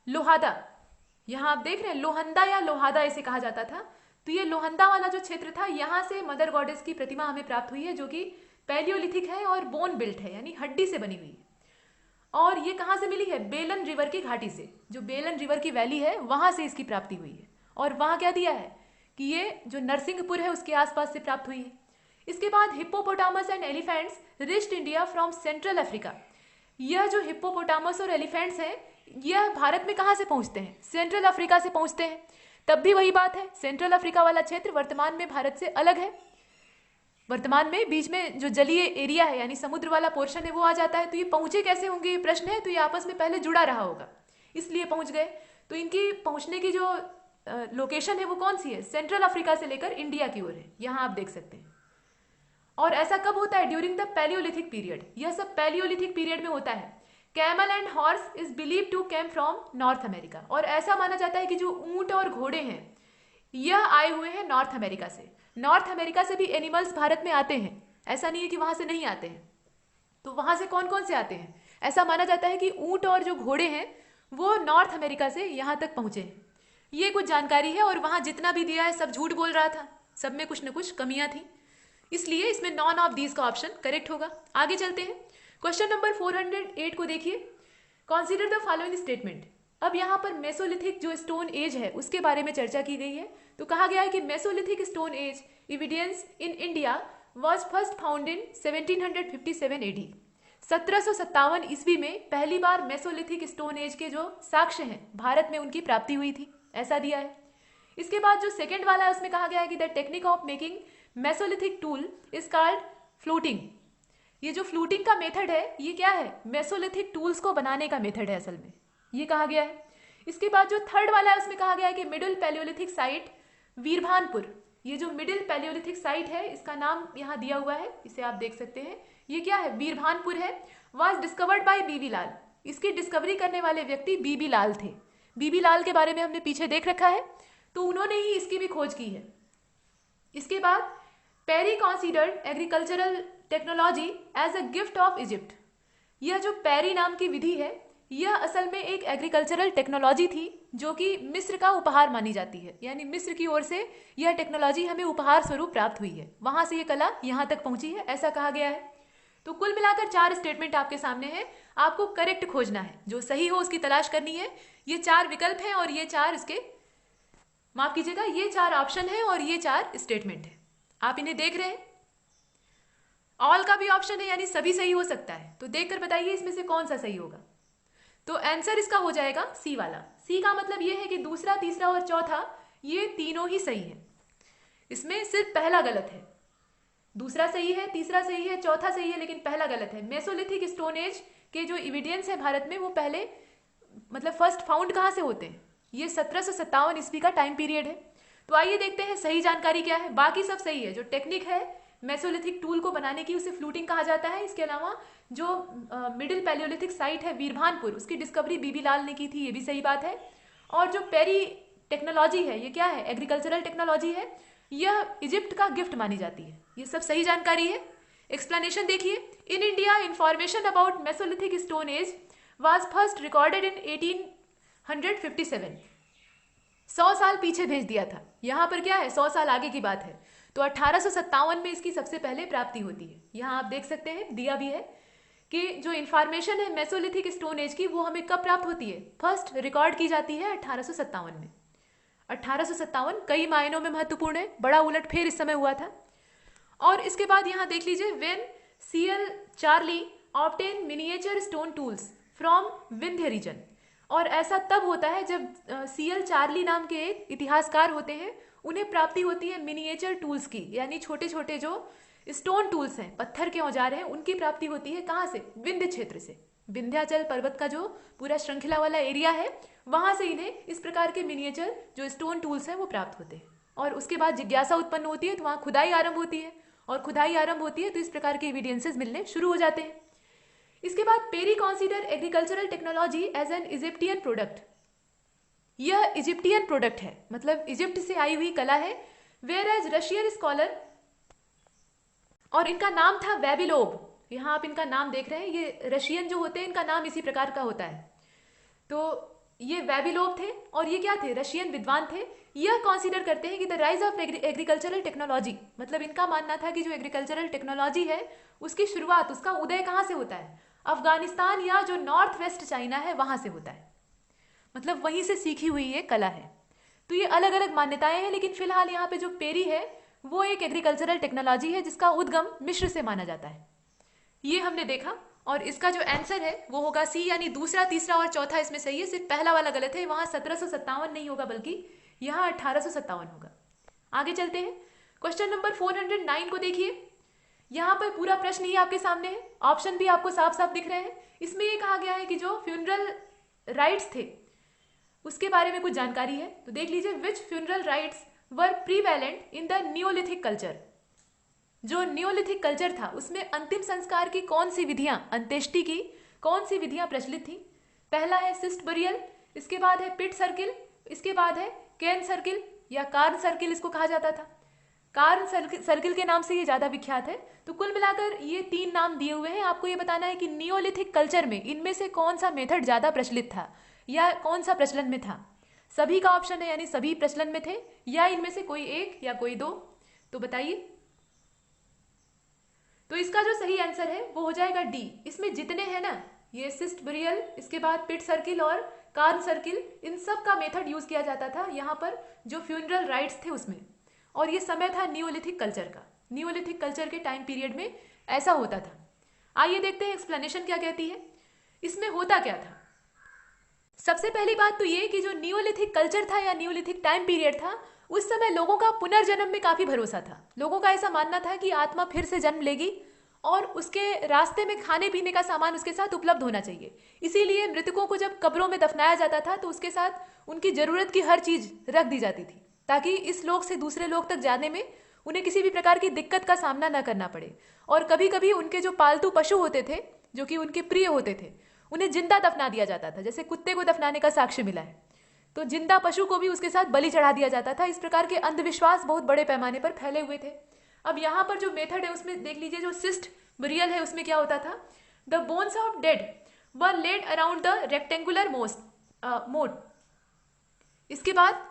Lohanda. यहाँ आप देख रहे हैं लोहंदा या लोहादा इसे कहा जाता था। तो ये लोहंदा वाला जो क्षेत्र था, यहाँ से मदर गॉडेस की प्रतिमा हमें प्राप्त हुई है, जो कि पैलियोलिथिक है और बोन बिल्ट है, यानी हड्डी से बनी हुई है। और ये कहाँ से मिली है? बेलन रिवर की घाटी से। जो बेलन रिवर की वैली है वहां से इसकी प्राप्ति हुई है। और वहां क्या दिया है कि ये जो नरसिंहपुर है उसके आसपास से प्राप्त हुई है। इसके बाद hippopotamus and elephants reached India from Central Africa. यह जो हिप्पोपोटामस और एलिफेंट्स हैं, यह भारत में कहाँ से पहुँचते हैं? सेंट्रल अफ्रीका से पहुँचते हैं। तब भी वही बात है, सेंट्रल अफ्रीका वाला क्षेत्र वर्तमान में भारत से अलग है। वर्तमान में बीच में जो जलीय एरिया है यानी समुद्र वाला पोर्शन है वो आ जाता है। तो ये पहुंचे कैसे होंगे, ये प्रश्न है। तो ये आपस में पहले जुड़ा रहा होगा, इसलिए पहुंच गए। तो इनकी पहुंचने की जो लोकेशन है वो कौन सी है? सेंट्रल अफ्रीका से लेकर इंडिया की ओर है, यहाँ आप देख सकते हैं। और ऐसा कब होता है? During the palaeolithic period. यह सब पैलियोलिथिक पीरियड में होता है। Camel and horse is believe to came from North America. और ऐसा माना जाता है कि जो ऊंट और घोड़े हैं यह आए हुए हैं नॉर्थ अमेरिका से। नॉर्थ अमेरिका से भी एनिमल्स भारत में आते हैं, ऐसा नहीं है कि वहां से नहीं आते हैं। तो वहां से कौन कौन से आते हैं? ऐसा माना जाता है कि ऊंट और जो घोड़े हैं वो नॉर्थ अमेरिका से यहाँ तक पहुंचे हैं। ये कुछ जानकारी है, और वहां जितना भी दिया है सब झूठ बोल रहा था, सब में कुछ न कुछ कमियां थी, इसलिए इसमें नॉन ऑफ दीज का ऑप्शन करेक्ट होगा। आगे चलते हैं। क्वेश्चन नंबर 408 को देखिए। Consider the following statement. अब यहाँ पर मेसोलिथिक जो स्टोन एज है उसके बारे में चर्चा की गई है। तो कहा गया है कि mesolithic stone age evidence in India was first found in 1757 AD. 1757 ईस्वी में पहली बार मेसोलिथिक स्टोन एज के जो साक्ष्य हैं भारत में उनकी प्राप्ति हुई थी, ऐसा दिया है। इसके बाद जो सेकेंड वाला है उसमें कहा गया है कि the technique of making Mesolithic tool is called fluting. ये जो फ्लूटिंग का मेथड है ये क्या है? मेसोलिथिक टूल्स को बनाने का मेथड है असल में, ये कहा गया है। इसके बाद जो थर्ड वाला है उसमें कहा गया है कि मिडिल पैलियोलिथिक साइट वीरभानपुर। ये जो मिडिल पैलियोलिथिक साइट है इसका नाम यहाँ दिया हुआ है, इसे आप देख सकते हैं। ये क्या है? वीरभानपुर है। वाज डिस्कवर्ड बाय बीबी लाल। इसकी डिस्कवरी करने वाले व्यक्ति बीबी लाल थे। बीबी लाल के बारे में हमने पीछे देख रखा है, तो उन्होंने ही इसकी भी खोज की है। इसके बाद Perry considered agricultural technology as a gift of Egypt. यह जो पेरी नाम की विधि है यह असल में एक एग्रीकल्चरल टेक्नोलॉजी थी जो कि मिस्र का उपहार मानी जाती है, यानी मिस्र की ओर से यह टेक्नोलॉजी हमें उपहार स्वरूप प्राप्त हुई है, वहां से यह कला यहाँ तक पहुंची है, ऐसा कहा गया है। तो कुल मिलाकर 4 स्टेटमेंट आपके सामने है, आपको करेक्ट खोजना है, जो सही हो उसकी तलाश करनी है। ये 4 विकल्प हैं और ये 4 इसके, माफ कीजिएगा, ये 4 ऑप्शन है और ये 4 स्टेटमेंट है। आप इन्हें देख रहे हैं, ऑल का भी ऑप्शन है यानी सभी सही हो सकता है। तो देखकर बताइए इसमें से कौन सा सही होगा। तो आंसर इसका हो जाएगा सी वाला। सी का मतलब यह है कि दूसरा, तीसरा और चौथा ये तीनों ही सही है। इसमें सिर्फ पहला गलत है, दूसरा सही है, तीसरा सही है, चौथा सही है, लेकिन पहला गलत है। मेसोलिथिक स्टोन एज के जो एविडेंस है भारत में वो पहले मतलब फर्स्ट फाउंड कहाँ से होते हैं? ये 1757 ईस्वी का टाइम पीरियड है। तो आइए देखते हैं सही जानकारी क्या है। बाकी सब सही है। जो टेक्निक है मेसोलिथिक टूल को बनाने की उसे फ्लूटिंग कहा जाता है। इसके अलावा जो मिडिल पैलियोलिथिक साइट है वीरभानपुर, उसकी डिस्कवरी बीबी लाल ने की थी, ये भी सही बात है। और जो पेरी टेक्नोलॉजी है ये क्या है? एग्रीकल्चरल टेक्नोलॉजी है, यह इजिप्ट का गिफ्ट मानी जाती है। ये सब सही जानकारी है। एक्सप्लेनेशन देखिए। In India information about Mesolithic stone as was first recorded in 1857। 100 साल पीछे भेज दिया था। यहाँ पर क्या है? 100 साल आगे की बात है। तो 1857 में इसकी सबसे पहले प्राप्ति होती है। यहाँ आप देख सकते हैं, दिया भी है कि जो इन्फॉर्मेशन है मेसोलिथिक स्टोन एज की वो हमें कब प्राप्त होती है? फर्स्ट रिकॉर्ड की जाती है 1857 में। 1857 कई मायनों में महत्वपूर्ण है, बड़ा उलटफेर इस समय हुआ था। और इसके बाद यहाँ देख लीजिए, when C L Charlie obtain miniature stone tools from Vindhya region. और ऐसा तब होता है जब सीएल चार्ली नाम के एक इतिहासकार होते हैं, उन्हें प्राप्ति होती है मिनिएचर टूल्स की, यानी छोटे छोटे जो स्टोन टूल्स हैं, पत्थर के औजार हैं, उनकी प्राप्ति होती है कहाँ से? विंध्य क्षेत्र से। विंध्याचल पर्वत का जो पूरा श्रृंखला वाला एरिया है वहां से इन्हें इस प्रकार के मिनिएचर जो स्टोन टूल्स हैं वो प्राप्त होते हैं। और उसके बाद जिज्ञासा उत्पन्न होती है तो वहां खुदाई आरंभ होती है, और खुदाई आरंभ होती है तो इस प्रकार के एविडेंसेस मिलने शुरू हो जाते हैं। इसके बाद Perry consider agricultural technology as an Egyptian product. यह इजिप्टियन प्रोडक्ट है, मतलब इजिप्ट से आई हुई कला है। वेयर एज रशियन स्कॉलर, और इनका नाम था वेबिलोब। यहाँ आप इनका नाम देख रहे हैं, ये रशियन जो होते हैं इनका नाम इसी प्रकार का होता है। तो ये वेबिलोब थे और ये क्या थे? रशियन विद्वान थे। यह कंसीडर करते हैं कि the rise of agricultural technology, मतलब इनका मानना था कि जो एग्रीकल्चरल टेक्नोलॉजी है उसकी शुरुआत, उसका उदय कहाँ से होता है? अफगानिस्तान या जो नॉर्थ वेस्ट चाइना है वहां से होता है, मतलब वहीं से सीखी हुई ये कला है। तो ये अलग अलग मान्यताएं हैं, लेकिन फिलहाल यहाँ पे जो पेरी है वो एक एग्रीकल्चरल टेक्नोलॉजी है जिसका उद्गम मिस्र से माना जाता है। ये हमने देखा। और इसका जो आंसर है वो होगा सी, यानी दूसरा, तीसरा और चौथा इसमें सही है, सिर्फ पहला वाला गलत है। वहां 1757 नहीं होगा बल्कि यहाँ 1857 होगा। आगे चलते हैं, क्वेश्चन नंबर 409 को देखिए। यहाँ पर पूरा प्रश्न ही आपके सामने है, ऑप्शन भी आपको साफ साफ दिख रहे हैं। इसमें ये कहा गया है कि जो फ्यूनरल राइट्स थे उसके बारे में कुछ जानकारी है, तो देख लीजिए। Which funeral rites were prevalent in the neolithic culture. जो नियोलिथिक कल्चर था उसमें अंतिम संस्कार की कौन सी विधियां, अंत्येष्टि की कौन सी विधियां प्रचलित थी? पहला है सिस्ट बरियल, इसके बाद है पिट सर्किल, इसके बाद है कैन सर्किल या कार्न सर्किल इसको कहा जाता था। कार्न सर्किल के नाम से ये ज्यादा विख्यात है। तो कुल मिलाकर ये 3 नाम दिए हुए हैं। आपको ये बताना है कि नियोलिथिक कल्चर में इनमें से कौन सा मेथड ज्यादा प्रचलित था या कौन सा प्रचलन में था। सभी का ऑप्शन है, यानी सभी प्रचलन में थे या इनमें से कोई एक या कोई दो, तो बताइए। तो इसका जो सही आंसर है वो हो जाएगा डी। इसमें जितने हैं ना, ये सिस्ट बरियल, इसके बाद पिट सर्किल और कार्न सर्किल, इन सब का मेथड यूज किया जाता था यहाँ पर जो फ्यूनरल राइट्स थे उसमें। और ये समय था नियोलिथिक कल्चर का। नियोलिथिक कल्चर के टाइम पीरियड में ऐसा होता था। आइए देखते हैं एक्सप्लेनेशन क्या कहती है, इसमें होता क्या था। सबसे पहली बात तो ये कि जो नियोलिथिक कल्चर था या नियोलिथिक टाइम पीरियड था, उस समय लोगों का पुनर्जन्म में काफी भरोसा था। लोगों का ऐसा मानना था कि आत्मा फिर से जन्म लेगी और उसके रास्ते में खाने पीने का सामान उसके साथ उपलब्ध होना चाहिए। इसीलिए मृतकों को जब कब्रों में दफनाया जाता था तो उसके साथ उनकी जरूरत की हर चीज रख दी जाती थी, ताकि इस लोक से दूसरे लोक तक जाने में उन्हें किसी भी प्रकार की दिक्कत का सामना न करना पड़े। और कभी कभी उनके जो पालतू पशु होते थे, जो कि उनके प्रिय होते थे, उन्हें जिंदा दफना दिया जाता था। जैसे कुत्ते को दफनाने का साक्ष्य मिला है, तो जिंदा पशु को भी उसके साथ बलि चढ़ा दिया जाता था। इस प्रकार के अंधविश्वास बहुत बड़े पैमाने पर फैले हुए थे। अब यहाँ पर जो मेथड है उसमें देख लीजिए, जो सिस्ट बरियल है उसमें क्या होता था, the bones of dead were laid around the rectangular mode, इसके बाद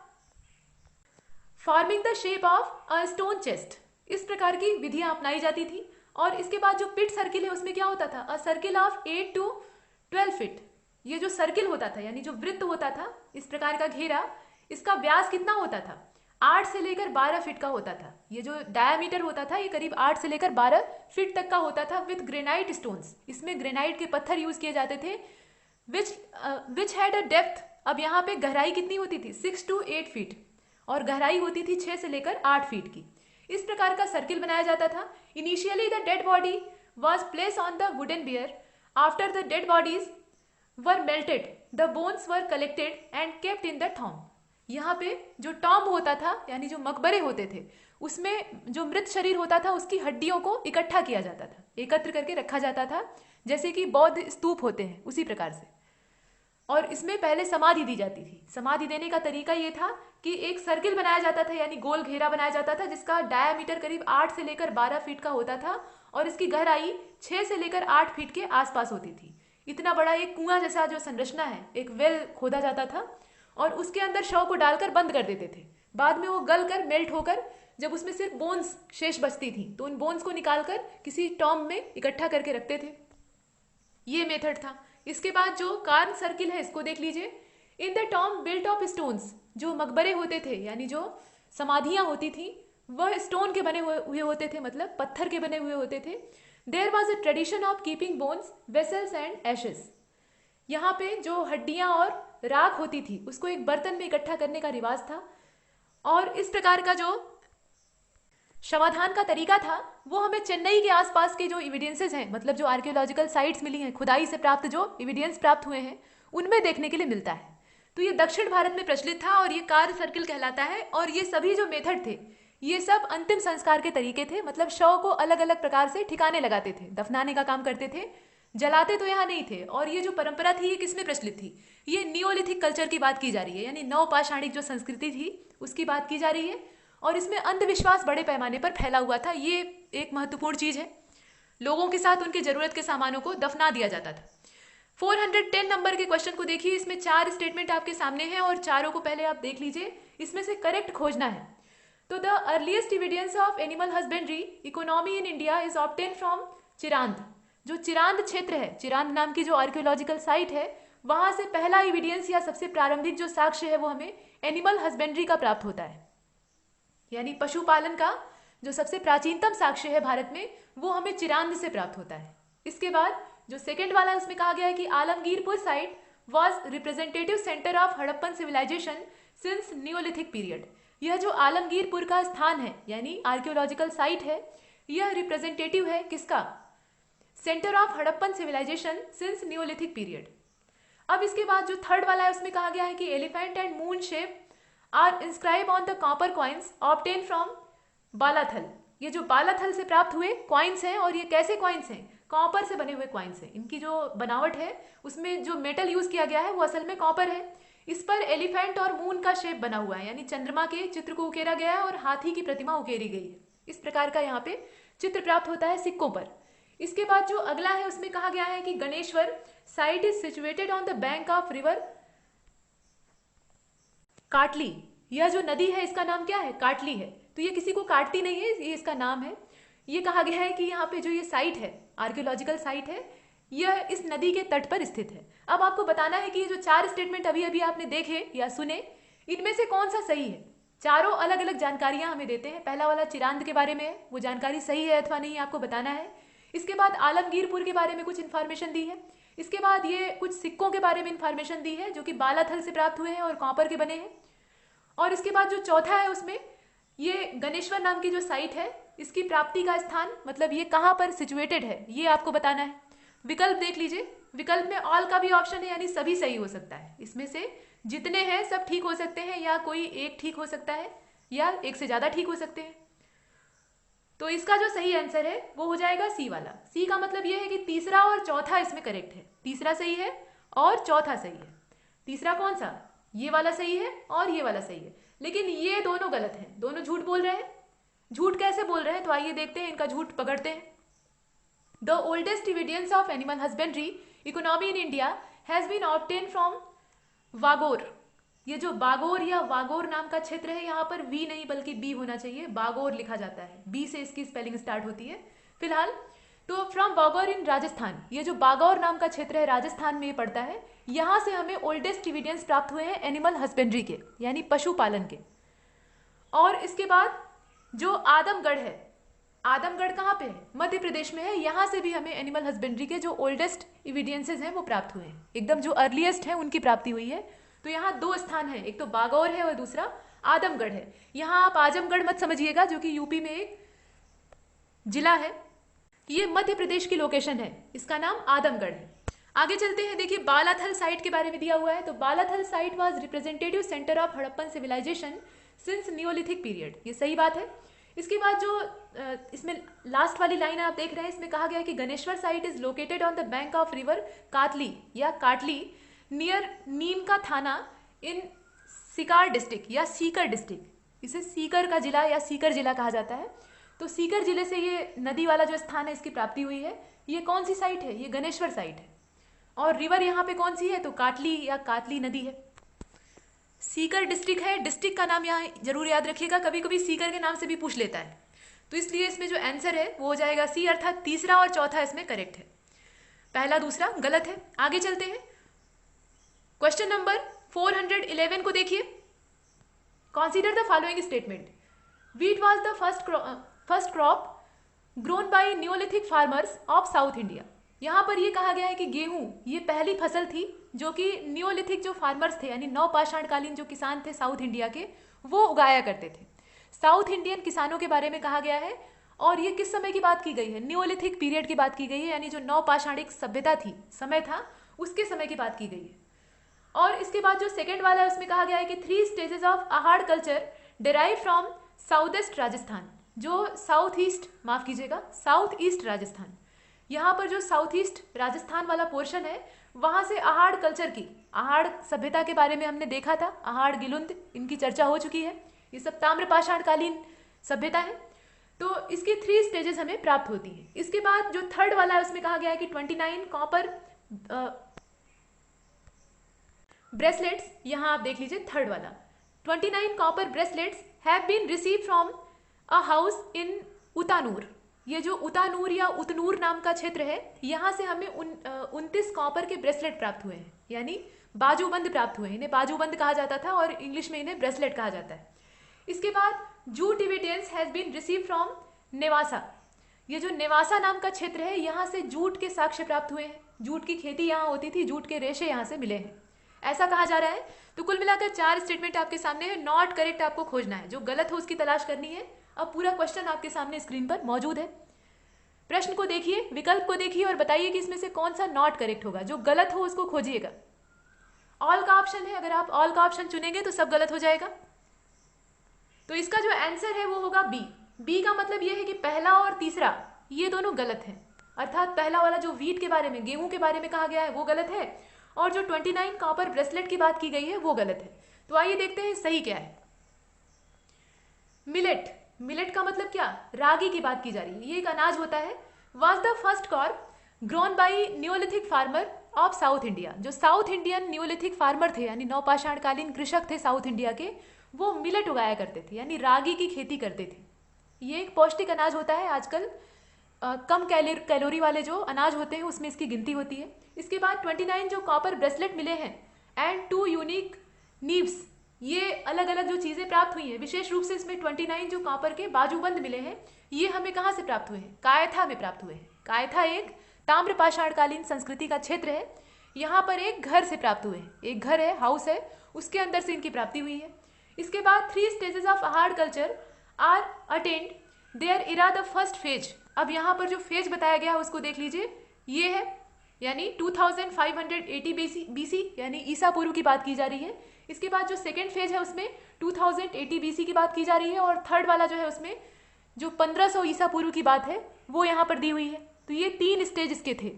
forming the shape of a stone chest, इस प्रकार की विधियां अपनाई जाती थी। और इसके बाद जो पिट सर्किल है उसमें क्या होता था, अ सर्किल ऑफ 8 to 12 फीट। ये जो सर्किल होता था, यानी जो वृत्त होता था, इस प्रकार का घेरा, इसका व्यास कितना होता था, 8 से लेकर 12 फीट का होता था। ये जो डायामीटर होता था ये करीब 8 से लेकर 12 फीट तक का होता था, विथ ग्रेनाइट स्टोन्स। इसमें ग्रेनाइट के पत्थर यूज किए जाते थे। विच हैड अ डेप्थ, अब यहाँ पे गहराई कितनी होती थी, 6 to 8 फीट, और गहराई होती थी 6 से लेकर 8 फीट की। इस प्रकार का सर्किल बनाया जाता था। Initially the dead body was place on the wooden bier. After the dead bodies were melted, the bones were collected and kept in the tomb. यहाँ पे जो टॉम्ब होता था, यानी जो मकबरे होते थे, उसमें जो मृत शरीर होता था उसकी हड्डियों को इकट्ठा किया जाता था, एकत्र करके रखा जाता था, जैसे कि बौद्ध स्तूप होते हैं उसी प्रकार से। और इसमें पहले समाधि दी जाती थी। समाधि देने का तरीका ये था कि एक सर्किल बनाया जाता था, यानी गोल घेरा बनाया जाता था, जिसका डायामीटर करीब 8 से लेकर 12 फीट का होता था और इसकी गहराई 6 से लेकर 8 फीट के आसपास होती थी। इतना बड़ा एक कुआं जैसा जो संरचना है, एक वेल खोदा जाता था और उसके अंदर शव को डालकर बंद कर देते थे। बाद में वो गल कर मेल्ट होकर जब उसमें सिर्फ बोन्स शेष बचती थी तो उन बोन्स को निकालकर किसी टॉम्ब में इकट्ठा करके रखते थे। ये मेथड था। इसके बाद जो कार्न सर्किल है इसको देख लीजिए। इन the tomb built of stones, जो मकबरे होते थे यानी जो समाधियां होती थी वह स्टोन के बने हुए होते थे, मतलब पत्थर के बने हुए होते थे। There was a tradition of keeping bones, vessels and ashes. यहाँ पे जो हड्डियां और राख होती थी उसको एक बर्तन में इकट्ठा करने का रिवाज था। और इस प्रकार का जो शवाधान का तरीका था वो हमें चेन्नई के आसपास के जो एविडेंसेस हैं, मतलब जो आर्कियोलॉजिकल साइट्स मिली हैं, खुदाई से प्राप्त जो एविडेंस प्राप्त हुए हैं, उनमें देखने के लिए मिलता है। तो ये दक्षिण भारत में प्रचलित था और ये कार्य सर्किल कहलाता है। और ये सभी जो मेथड थे ये सब अंतिम संस्कार के तरीके थे, मतलब शव को अलग अलग प्रकार से ठिकाने लगाते थे, दफनाने का काम करते थे, जलाते तो यहाँ नहीं थे। और ये जो परंपरा थी ये किसमें प्रचलित थी, ये नियोलिथिक कल्चर की बात की जा रही है, यानी नवपाषाणिक जो संस्कृति थी उसकी बात की जा रही है। और इसमें अंधविश्वास बड़े पैमाने पर फैला हुआ था। ये एक महत्वपूर्ण चीज है। लोगों के साथ उनकी जरूरत के सामानों को दफना दिया जाता था। 410 नंबर के क्वेश्चन को देखिए। इसमें 4 स्टेटमेंट आपके सामने हैं और चारों को पहले आप देख लीजिए, इसमें से करेक्ट खोजना है। तो the earliest evidence of animal husbandry economy in India is obtain from Chirand. जो चिरांद क्षेत्र है, चिरांद नाम की जो आर्कियोलॉजिकल साइट है, वहां से पहला एविडेंस या सबसे प्रारंभिक जो साक्ष्य है वो हमें एनिमल हस्बेंड्री का प्राप्त होता है, यानी पशुपालन का जो सबसे प्राचीनतम साक्ष्य है भारत में वो हमें चिरांद से प्राप्त होता है। इसके बाद जो सेकंड वाला है उसमें कहा गया है कि Alamgirpur site was representative centre of Harappan civilisation since neolithic period. यह जो आलमगीरपुर का स्थान है यानी आर्कियोलॉजिकल साइट है, यह रिप्रेजेंटेटिव है किसका? Centre of Harappan civilisation since neolithic period. अब इसके बाद जो थर्ड वाला है उसमें कहा गया है कि elephant and moon shape are inscribe on the copper coins obtain from Balathal. ये जो बालाथल से प्राप्त हुए कॉइन्स हैं, और ये कैसे कॉइन्स हैं? कॉपर से बने हुए कॉइन्स हैं। इनकी जो बनावट है उसमें जो मेटल यूज किया गया है वो असल में कॉपर है। इस पर एलिफेंट और मून का शेप बना हुआ है, यानी चंद्रमा के चित्र को उकेरा गया है और हाथी की प्रतिमा उकेरी गई है। इस प्रकार का यहाँ पे चित्र प्राप्त होता है सिक्कों पर। इसके बाद जो अगला है उसमें कहा गया है कि Ganeshwar site is situated on the bank of river काटली। यह जो नदी है इसका नाम क्या है? काटली है। तो ये किसी को काटती नहीं है, ये इसका नाम है। ये कहा गया है कि यहाँ पे जो ये साइट है, आर्कियोलॉजिकल साइट है, यह इस नदी के तट पर स्थित है। अब आपको बताना है कि ये जो 4 स्टेटमेंट अभी अभी आपने देखे या सुने, इनमें से कौन सा सही है? चारों अलग अलग जानकारियां हमें देते हैं। पहला वाला चिरांद के बारे में है, वो जानकारी सही है अथवा नहीं आपको बताना है। इसके बाद आलमगीरपुर के बारे में कुछ इन्फॉर्मेशन दी है। इसके बाद ये कुछ सिक्कों के बारे में इन्फॉर्मेशन दी है जो कि बालाथल से प्राप्त हुए हैं और कॉपर के बने हैं। और इसके बाद जो चौथा है उसमें ये गणेश्वर नाम की जो साइट है, इसकी प्राप्ति का स्थान, मतलब ये कहाँ पर सिचुएटेड है, ये आपको बताना है। विकल्प देख लीजिए, विकल्प में ऑल का भी ऑप्शन है, यानी सभी सही हो सकता है। इसमें से जितने हैं सब ठीक हो सकते हैं, या कोई एक ठीक हो सकता है, या एक से ज्यादा ठीक हो सकते हैं। तो इसका जो सही आंसर है वो हो जाएगा सी वाला। सी का मतलब ये है कि तीसरा और चौथा इसमें करेक्ट है। तीसरा सही है और चौथा सही है। तीसरा कौन सा? ये वाला सही है और ये वाला सही है, लेकिन ये दोनों गलत हैं, दोनों झूठ बोल रहे हैं। झूठ कैसे बोल रहे हैं तो आइए देखते हैं, इनका झूठ पकड़ते हैं। The oldest evidence of animal husbandry economy in India has been obtain from Bagor. ये जो बागोर या वागोर नाम का क्षेत्र है, यहाँ पर वी नहीं बल्कि बी होना चाहिए, बागोर लिखा जाता है, बी से इसकी स्पेलिंग स्टार्ट होती है फिलहाल। तो फ्रॉम बागौर इन राजस्थान, ये जो बागौर नाम का क्षेत्र है राजस्थान में ये पड़ता है। यहाँ से हमें ओल्डेस्ट एविडेंस प्राप्त हुए हैं एनिमल हस्बेंड्री के, यानी पशुपालन के। और इसके बाद जो आदमगढ़ है, आदमगढ़ कहाँ पे है? मध्य प्रदेश में है। यहाँ से भी हमें एनिमल हस्बेंड्री के जो ओल्डेस्ट एविडेंसेस हैं वो प्राप्त हुए हैं, एकदम जो अर्लीस्ट है उनकी प्राप्ति हुई है। तो यहाँ 2 स्थान है, एक तो बागौर है और दूसरा आदमगढ़ है। यहाँ आप आजमगढ़ मत समझिएगा जो कि यूपी में एक जिला है, ये मध्य प्रदेश की लोकेशन है, इसका नाम आदमगढ़ है। आगे चलते हैं, देखिए बालाथल साइट के बारे में दिया हुआ है। तो Balathal site was representative centre of Harappan civilisation since neolithic period, ये सही बात है। इसके बाद जो इसमें लास्ट वाली लाइन आप देख रहे हैं, इसमें कहा गया है कि Ganeshwar site is located on the bank of river Katli या काटली नियर नीम का थाना इन सीकर डिस्ट्रिक्ट या सीकर डिस्ट्रिक्ट। इसे सीकर का जिला या सीकर जिला कहा जाता है। तो सीकर जिले से ये नदी वाला जो स्थान है इसकी प्राप्ति हुई है। ये कौन सी साइट है? ये गणेश्वर साइट है। और रिवर यहाँ पे कौन सी है? तो काटली या कातली नदी है। सीकर डिस्ट्रिक्ट है, डिस्ट्रिक्ट का नाम यहाँ जरूर याद रखिएगा, कभी कभी सीकर के नाम से भी पूछ लेता है। तो इसलिए इसमें जो आंसर है वो हो जाएगा सी, अर्थात तीसरा और चौथा इसमें करेक्ट है, पहला दूसरा गलत है। आगे चलते हैं, क्वेश्चन नंबर 411 को देखिए। Consider the following statement. Wheat was the first crop grown by Neolithic farmers of south India. यहाँ पर ये कहा गया है कि गेहूं ये पहली फसल थी जो कि न्यूलिथिक जो फार्मर्स थे, यानी नवपाषाणकालीन जो किसान थे साउथ इंडिया के, वो उगाया करते थे। साउथ इंडियन किसानों के बारे में कहा गया है। और ये किस समय की बात की गई है? न्यूलिथिक पीरियड की बात की गई है, यानी जो नवपाषाणिक सभ्यता थी, समय था, उसके समय की बात की गई है। और इसके बाद जो सेकेंड वाला है उसमें कहा गया है कि 3 stages of Ahar culture derive from south east Rajasthan. जो साउथ ईस्ट राजस्थान, यहाँ पर जो साउथ ईस्ट राजस्थान वाला पोर्शन है वहां से आहाड़ कल्चर की, आहाड़ सभ्यता के बारे में हमने देखा था, आहाड़ गिलुंद, इनकी चर्चा हो चुकी है। ये सब ताम्रपाषाणकालीन सभ्यता है। तो इसकी 3 स्टेजेस हमें प्राप्त होती है। इसके बाद जो थर्ड वाला है उसमें कहा गया है कि 29 कॉपर ब्रेसलेट्स, यहाँ आप देख लीजिए थर्ड वाला, 29 copper bracelets have been receive from a house in Utnur. ये जो उतानूर या उतनूर नाम का क्षेत्र है, यहाँ से हमें 29 कॉपर के ब्रेसलेट प्राप्त हुए हैं, यानी बाजूबंद प्राप्त हुए हैं। इन्हें बाजूबंद कहा जाता था और इंग्लिश में इन्हें ब्रेसलेट कहा जाता है। इसके बाद jute evidence has been receive from Nevasa. ये जो नेवासा नाम का क्षेत्र है, यहाँ से जूट के साक्ष्य प्राप्त हुए हैं। जूट की खेती यहाँ होती थी, जूट के रेशे यहाँ से मिले हैं, ऐसा कहा जा रहा है। तो कुल मिलाकर 4 स्टेटमेंट आपके सामने है। नॉट करेक्ट आपको खोजना है, जो गलत हो उसकी तलाश करनी है। अब पूरा क्वेश्चन आपके सामने स्क्रीन पर मौजूद है। प्रश्न को देखिए, विकल्प को देखिए और बताइए कि इसमें से कौन सा नॉट करेक्ट होगा। जो गलत हो उसको खोजिएगा। ऑल का ऑप्शन है, अगर आप ऑल का ऑप्शन चुनेंगे तो सब गलत हो जाएगा। तो इसका जो आंसर है वो होगा बी। बी का मतलब ये है कि पहला और तीसरा ये दोनों गलत हैं, अर्थात पहला वाला जो वीट के बारे में, गेहूं के बारे में कहा गया है वो गलत है, और जो 29 कॉपर ब्रेसलेट की बात की गई है वो गलत है। तो आइए देखते हैं सही क्या है। मिलेट, मिलेट का मतलब क्या, रागी की बात की जा रही है। ये एक अनाज होता है। Was the first Corp grown by Neolithic farmer of south India. जो साउथ इंडियन न्योलिथिक फार्मर थे, यानी नवपाषाणकालीन कृषक थे साउथ इंडिया के, वो मिलेट उगाया करते थे, यानी रागी की खेती करते थे। ये एक पौष्टिक अनाज होता है। आजकल कम कैलोरी वाले जो अनाज होते हैं उसमें इसकी गिनती होती है। इसके बाद 29 जो कॉपर ब्रेसलेट मिले हैं एंड 2 यूनिक नीव्स, ये अलग अलग जो चीज़ें प्राप्त हुई हैं, विशेष रूप से इसमें 29 जो कॉपर के बाजूबंद मिले हैं, ये हमें कहाँ से प्राप्त हुए हैं, कायथा में प्राप्त हुए हैं। कायथा एक ताम्रपाषाणकालीन संस्कृति का क्षेत्र है। यहाँ पर एक घर से प्राप्त हुए हैं, एक घर है, हाउस है, उसके अंदर से इनकी प्राप्ति हुई है। इसके बाद 3 stages of hard culture are attend there era the first phase. अब यहाँ पर जो फेज बताया गया है उसको देख लीजिए, ये है, यानी 2580 BC यानी ईसा पूर्व की बात की जा रही है। इसके बाद जो सेकेंड फेज है उसमें 2080 BC की बात की जा रही है, और थर्ड वाला जो है उसमें जो 1500 ईसा पूर्व की बात है वो यहाँ पर दी हुई है। तो ये 3 स्टेज इसके थे।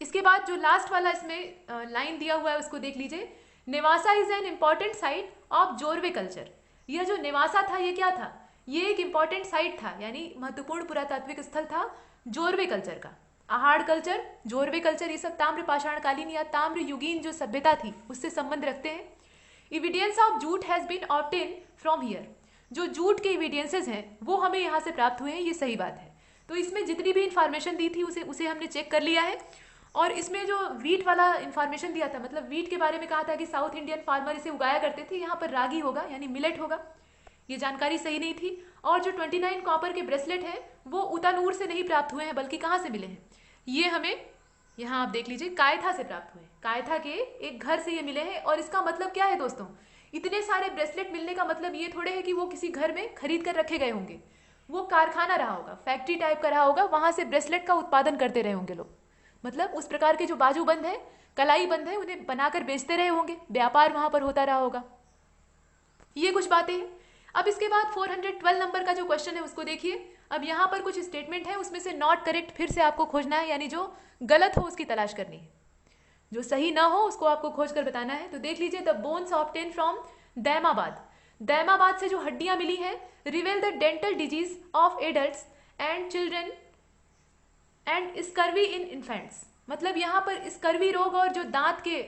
इसके बाद जो लास्ट वाला इसमें लाइन दिया हुआ है उसको देख लीजिए, Nevasa is an important site of Jorwe culture. यह जो नेवासा था ये क्या था, ये एक इम्पॉर्टेंट साइट था, यानी महत्वपूर्ण पुरातात्विक स्थल था जोरवे कल्चर का। अहाड़ कल्चर, जोरवे कल्चर, ये सब ताम्र पाषाणकालीन या ताम्र युगीन जो सभ्यता थी उससे संबंध रखते हैं। Evidence of jute has been obtain from here. जो जूट के इविडेंसेस हैं वो हमें यहाँ से प्राप्त हुए हैं, ये सही बात है। तो इसमें जितनी भी इंफॉर्मेशन दी थी उसे हमने चेक कर लिया है। और इसमें जो वीट वाला इंफॉर्मेशन दिया था, मतलब वीट के बारे में कहा था कि साउथ इंडियन फार्मर इसे उगाया करते थे, यहाँ पर रागी होगा यानी मिलेट होगा, ये जानकारी सही नहीं थी। और जो 29 कॉपर के ब्रेसलेट हैं वो उतानूर से नहीं प्राप्त हुए हैं, बल्कि कहाँ से मिले हैं, ये हमें यहाँ आप देख लीजिए कायथा से प्राप्त हुए हैं। कायथा के एक घर से ये मिले हैं। और इसका मतलब क्या है दोस्तों, इतने सारे ब्रेसलेट मिलने का मतलब ये थोड़े है कि वो किसी घर में खरीद कर रखे गए होंगे, वो कारखाना रहा होगा, फैक्ट्री टाइप का रहा होगा, वहां से ब्रेसलेट का उत्पादन करते रहे होंगे लोग। मतलब उस प्रकार के जो बाजूबंद है, कलाई बंद है, उन्हें बनाकर बेचते रहे होंगे, व्यापार वहां पर होता रहा होगा। ये कुछ बातें हैं। अब इसके बाद 412 नंबर का जो क्वेश्चन है उसको देखिए। अब यहाँ पर कुछ स्टेटमेंट है, उसमें से नॉट करेक्ट फिर से आपको खोजना है, यानी जो गलत हो उसकी तलाश करनी है, जो सही ना हो उसको आपको खोज कर बताना है। तो देख लीजिए, the bones obtain from Daimabad. Daimabad से जो हड्डियां मिली हैं, reveal the dental disease of adults and children and scurvy in infants. मतलब यहाँ पर स्कर्वी रोग और जो दांत के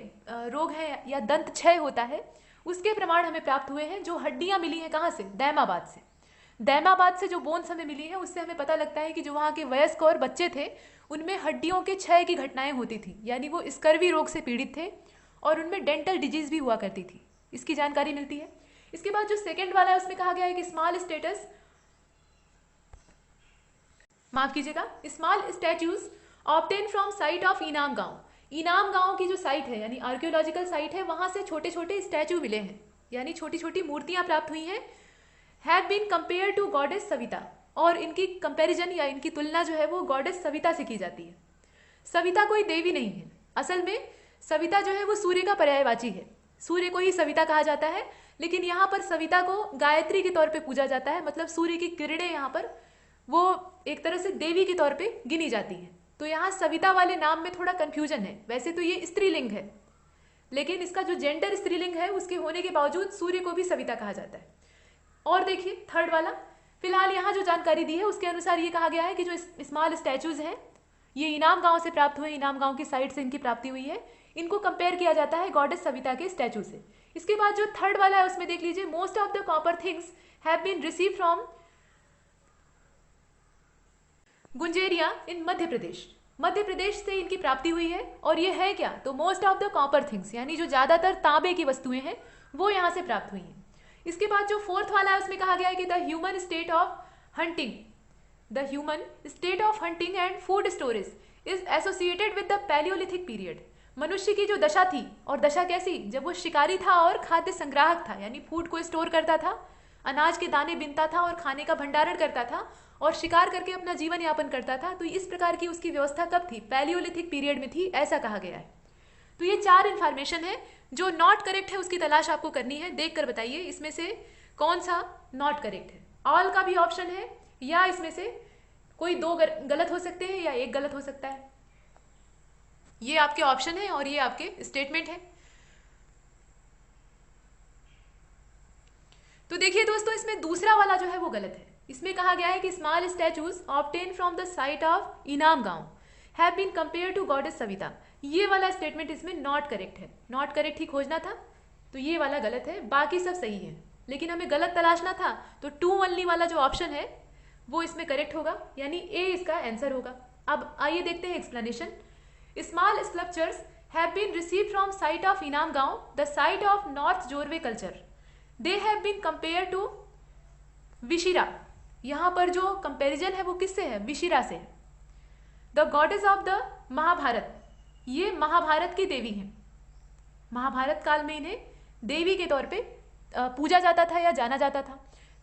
रोग है या दंत क्षय होता है उसके प्रमाण हमें प्राप्त हुए हैं। जो हड्डियां मिली हैं कहाँ से, दैमाबाद से। दैमाबाद से जो बोन्स हमें मिली है उससे हमें पता लगता है कि जो वहाँ के वयस्क और बच्चे थे उनमें हड्डियों के क्षय की घटनाएं होती थी, यानी वो स्कर्वी रोग से पीड़ित थे, और उनमें डेंटल डिजीज भी हुआ करती थी, इसकी जानकारी मिलती है। इसके बाद जो सेकेंड वाला है उसमें कहा गया है कि स्मॉल स्टेटस, माफ कीजिएगा, small statues obtain from site of इनाम गांव। इनाम गांव की जो साइट है यानी आर्कियोलॉजिकल साइट है, वहां से छोटे छोटे स्टैचू मिले हैं, यानी छोटी छोटी मूर्तियां प्राप्त हुई हैं। Have been compare to goddess Savita, और इनकी कंपैरिजन या इनकी तुलना जो है वो गॉडेस सविता से की जाती है। सविता कोई देवी नहीं है, असल में सविता जो है वो सूर्य का पर्यायवाची है, सूर्य को ही सविता कहा जाता है। लेकिन यहाँ पर सविता को गायत्री के तौर पे पूजा जाता है, मतलब सूर्य की किरणें यहाँ पर वो एक तरह से देवी के तौर पे गिनी जाती हैं। तो यहाँ सविता वाले नाम में थोड़ा कंफ्यूजन है। वैसे तो ये स्त्रीलिंग है, लेकिन इसका जो जेंडर स्त्रीलिंग है उसके होने के बावजूद सूर्य को भी सविता कहा जाता है। और देखिए थर्ड वाला, फिलहाल यहाँ जो जानकारी दी है उसके अनुसार ये कहा गया है कि जो स्मॉल स्टैचूज हैं ये इनाम गांव से प्राप्त हुए, इनाम गांव की साइड से इनकी प्राप्ति हुई है। इनको कंपेयर किया जाता है गॉडेस सविता के स्टैचू से। इसके बाद जो थर्ड वाला है उसमें देख लीजिए, most of the copper things have been receive from Gunjeria in Madhya Pradesh. Madhya Pradesh से इनकी प्राप्ति हुई है। और ये है क्या, तो most of the copper things, यानी जो ज्यादातर तांबे की वस्तुएं हैं वो यहाँ से प्राप्त हुई हैं। इसके बाद जो फोर्थ वाला है उसमें कहा गया है कि the human state of hunting the human state of hunting and food storage is associated with the palaeolithic period. मनुष्य की जो दशा थी, और दशा कैसी, जब वो शिकारी था और खाद्य संग्राहक था, यानी फूड को स्टोर करता था, अनाज के दाने बिनता था और खाने का भंडारण करता था और शिकार करके अपना जीवन यापन करता था। तो इस प्रकार की उसकी व्यवस्था कब थी? पैलियोलिथिक पीरियड में थी, ऐसा कहा गया है। तो ये 4 इन्फॉर्मेशन है जो नॉट करेक्ट है, उसकी तलाश आपको करनी है। देख कर बताइए इसमें से कौन सा नॉट करेक्ट है। ऑल का भी ऑप्शन है, या इसमें से कोई 2 गलत हो सकते हैं या 1 गलत हो सकता है। ये आपके ऑप्शन है और ये आपके स्टेटमेंट है। तो देखिए दोस्तों, इसमें दूसरा वाला जो है वो गलत है। इसमें कहा गया है कि small statues obtain from the site of Inamgaon have been compare to goddess Savita. ये वाला स्टेटमेंट इसमें नॉट करेक्ट है। नॉट करेक्ट ही खोजना था, तो ये वाला गलत है, बाकी सब सही है। लेकिन हमें गलत तलाशना था, तो 2 ओनली वाला जो ऑप्शन है वो इसमें करेक्ट होगा, यानी ए इसका आंसर होगा। अब आइए देखते हैं explanation. Small sculptures have been received from site of Inamgaon, the site of north Jorwe culture. They have been compare to विशिरा। यहाँ पर जो कंपैरिजन है वो किससे है? विशिरा से। The goddess of the Mahabharata, ये महाभारत की देवी हैं। महाभारत काल में इन्हें देवी के तौर पे पूजा जाता था या जाना जाता था।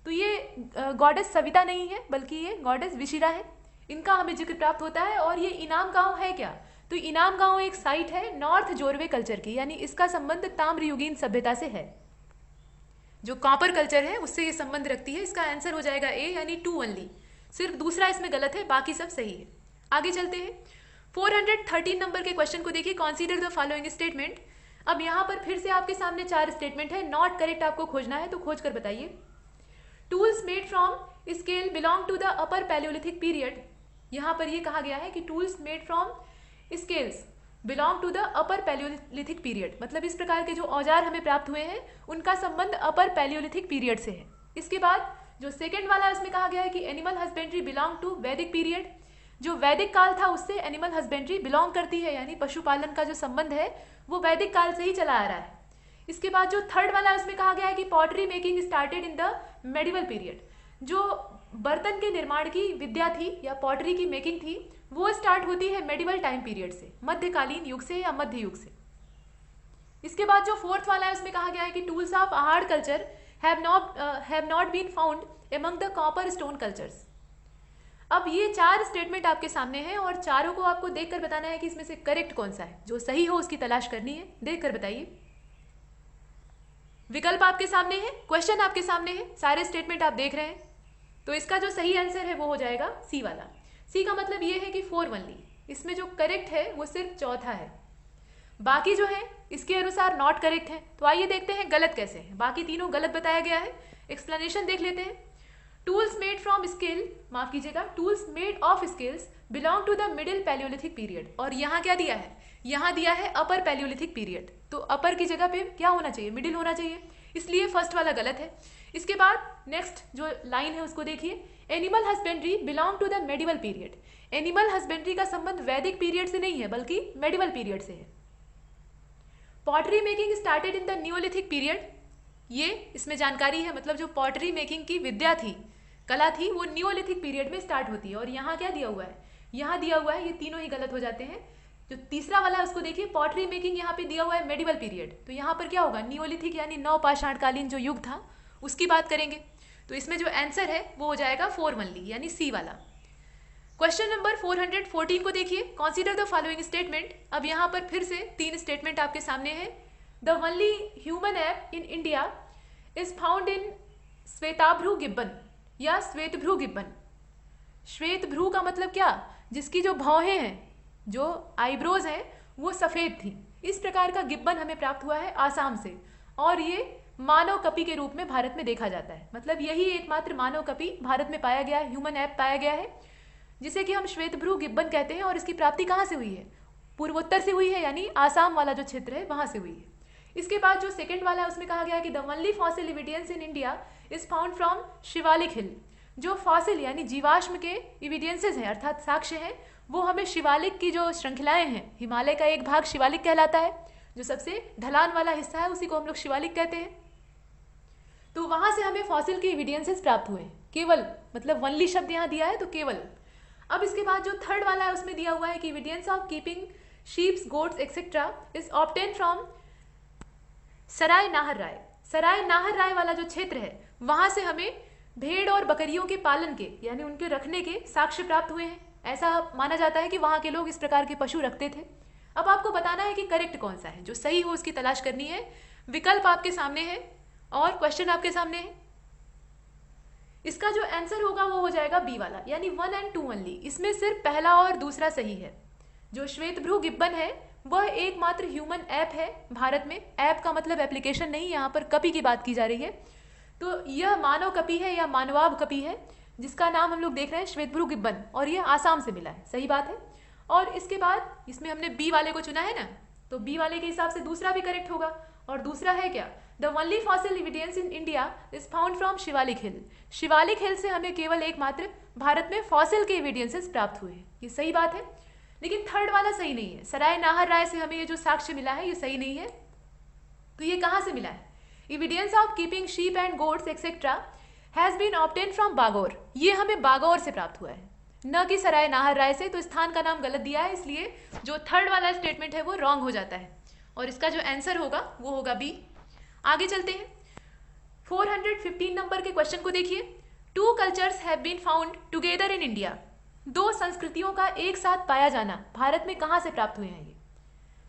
तो ये गॉडेस सविता नहीं है, बल्कि ये गॉडेस विशिरा है। इनका हमें जिक्र प्राप्त होता है। और ये इनाम गांव है क्या? तो इनाम गांव एक साइट है नॉर्थ जोरवे कल्चर की, यानी इसका संबंध ताम्रयुगीन सभ्यता से है। जो कॉपर कल्चर है उससे ये संबंध रखती है। इसका आंसर हो जाएगा ए, यानी 2 ओनली। सिर्फ दूसरा इसमें गलत है, बाकी सब सही है। आगे चलते हैं। 413 नंबर के क्वेश्चन को देखिए। Consider the following statement. अब यहाँ पर फिर से आपके सामने 4 स्टेटमेंट है। नॉट करेक्ट आपको खोजना है, तो खोज कर बताइए। Tools made from scale belong to the upper palaeolithic period. यहाँ पर ये कहा गया है कि tools made from scales belong to the upper palaeolithic period, मतलब इस प्रकार के जो औजार हमें प्राप्त हुए हैं उनका संबंध अपर पैलियोलिथिक पीरियड से है। इसके बाद जो सेकंड वाला है उसमें कहा गया है कि एनिमल हस्बेंड्री बिलोंग टू वैदिक पीरियड। जो वैदिक काल था उससे एनिमल हस्बेंड्री बिलोंग करती है, यानी पशुपालन का जो संबंध है वो वैदिक काल से ही चला आ रहा है। इसके बाद जो थर्ड वाला है उसमें कहा गया है कि pottery making started in the medieval period. जो बर्तन के निर्माण की विद्या थी या पॉटरी की मेकिंग थी वो स्टार्ट होती है मेडिवल टाइम पीरियड से, मध्यकालीन युग से या मध्य युग से। इसके बाद जो फोर्थ वाला है उसमें कहा गया है कि tools of Ahar culture have not been found among the copper stone cultures. अब ये 4 स्टेटमेंट आपके सामने हैं और चारों को आपको देखकर बताना है कि इसमें से करेक्ट कौन सा है। जो सही हो उसकी तलाश करनी है। देखकर बताइए। विकल्प आपके सामने है, क्वेश्चन आपके सामने है, सारे स्टेटमेंट आप देख रहे हैं। तो इसका जो सही आंसर है वो हो जाएगा सी वाला। सी का मतलब ये है कि 4 ओनली। इसमें जो करेक्ट है वो सिर्फ चौथा है, बाकी जो है इसके अनुसार नॉट करेक्ट है। तो आइए देखते हैं गलत कैसे है। बाकी तीनों गलत बताया गया है। एक्सप्लेनेशन देख लेते हैं। टूल्स मेड फ्रॉम स्केल, माफ कीजिएगा, tools made of scales belong to the middle palaeolithic period. और यहाँ क्या दिया है? यहाँ दिया है अपर पैलियोलिथिक पीरियड। तो अपर की जगह पे क्या होना चाहिए? मिडिल होना चाहिए, इसलिए फर्स्ट वाला गलत है। इसके बाद नेक्स्ट जो लाइन है उसको देखिए। Animal husbandry belong to the medieval period. Animal husbandry का संबंध वैदिक पीरियड से नहीं है बल्कि मेडिवल पीरियड से है। Pottery making started in the Neolithic period, ये इसमें जानकारी है, मतलब जो पॉटरी मेकिंग की विद्या थी, कला थी, वो न्यूलिथिक पीरियड में स्टार्ट होती है। और यहाँ क्या दिया हुआ है? यहाँ दिया हुआ है, ये तीनों ही गलत हो जाते हैं। जो तीसरा वाला है उसको देखिए, पॉटरी मेकिंग यहाँ पे दिया हुआ है मेडिवल पीरियड। तो यहाँ पर क्या होगा? न्यूलिथिक यानी नवपाषाणकालीन जो युग था उसकी बात करेंगे। तो इसमें जो आंसर है वो हो जाएगा 4 ओनली, यानी सी वाला। क्वेश्चन नंबर 414 को देखिए। Consider the following statement. अब यहाँ पर फिर से 3 स्टेटमेंट आपके सामने है। The only human ape in India is found in श्वेताभ्रू गिब्बन या श्वेतभ्रू गिब्बन। श्वेतभ्रू का मतलब क्या? जिसकी जो भौहें हैं, जो आईब्रोज हैं, वो सफेद थी। इस प्रकार का गिब्बन हमें प्राप्त हुआ है आसाम से, और ये मानव कपी के रूप में भारत में देखा जाता है। मतलब यही एकमात्र मानव कपी भारत में पाया गया है, ह्यूमन एप पाया गया है, जिसे कि हम श्वेतभ्रू गिब्बन कहते हैं। और इसकी प्राप्ति कहाँ से हुई है? पूर्वोत्तर से हुई है, यानी आसाम वाला जो क्षेत्र है वहां से हुई है। इसके बाद जो सेकंड वाला है उसमें कहा गया कि the only fossil evidence in India is found from Shivalik hill. जो फॉसिल यानी जीवाश्म के एविडेंसेस हैं, अर्थात साक्ष्य हैं, वो हमें शिवालिक की जो श्रृंखलाएं हैं, हिमालय का एक भाग शिवालिक कहलाता है, जो सबसे ढलान वाला हिस्सा है उसी को हम लोग शिवालिक कहते हैं। तो वहां से हमें फॉसिल के एविडेंसेस प्राप्त हुए, केवल मतलब वनली शब्द यहाँ दिया है तो केवल। अब इसके बाद जो थर्ड वाला है उसमें दिया हुआ है कि evidence of keeping sheeps, goats etcetera is obtain from Sarai Nahar Rai. Sarai Nahar Rai वाला जो क्षेत्र है वहां से हमें भेड़ और बकरियों के पालन के यानी उनके रखने के साक्ष्य प्राप्त हुए हैं। ऐसा माना जाता है कि वहां के लोग इस प्रकार के पशु रखते थे। अब आपको बताना है कि करेक्ट कौन सा है, जो सही हो उसकी तलाश करनी है। विकल्प आपके सामने है और क्वेश्चन आपके सामने है। इसका जो आंसर होगा वो हो जाएगा बी वाला, यानी 1 और 2 ओनली। इसमें सिर्फ पहला और दूसरा सही है। जो श्वेतभ्रू गिब्बन है वह एकमात्र ह्यूमन ऐप है भारत में। ऐप का मतलब एप्लीकेशन नहीं, यहाँ पर कपी की बात की जा रही है। तो यह मानव कपी है या मानवाभ कपी है जिसका नाम हम लोग देख रहे हैं श्वेतभ्रू गिब्बन, और यह आसाम से मिला है। सही बात है। और इसके बाद इसमें हमने बी वाले को चुना है ना, तो बी वाले के हिसाब से दूसरा भी करेक्ट होगा। और दूसरा है क्या, the only fossil evidence in India is found from Shivalik hill. Shivalik hill से हमें केवल एकमात्र भारत में फॉसिल के एविडेंसेस प्राप्त हुए हैं। ये सही बात है, लेकिन थर्ड वाला सही नहीं है। सराय नाहर राय से हमें ये जो साक्ष्य मिला है ये सही नहीं है। तो ये कहाँ से मिला है, evidence of keeping sheep and goats etcetera has been obtain from Bagor. ये हमें बागौर से प्राप्त हुआ है, न कि सराय नाहर राय से। तो स्थान का नाम गलत दिया है, इसलिए जो थर्ड वाला स्टेटमेंट है वो रॉन्ग हो जाता है। और इसका जो आंसर होगा वो होगा बी। आगे चलते हैं। 415 नंबर के क्वेश्चन को देखिए। 2 cultures have been found together in India. 2 संस्कृतियों का एक साथ पाया जाना भारत में कहाँ से प्राप्त हुए हैं ये,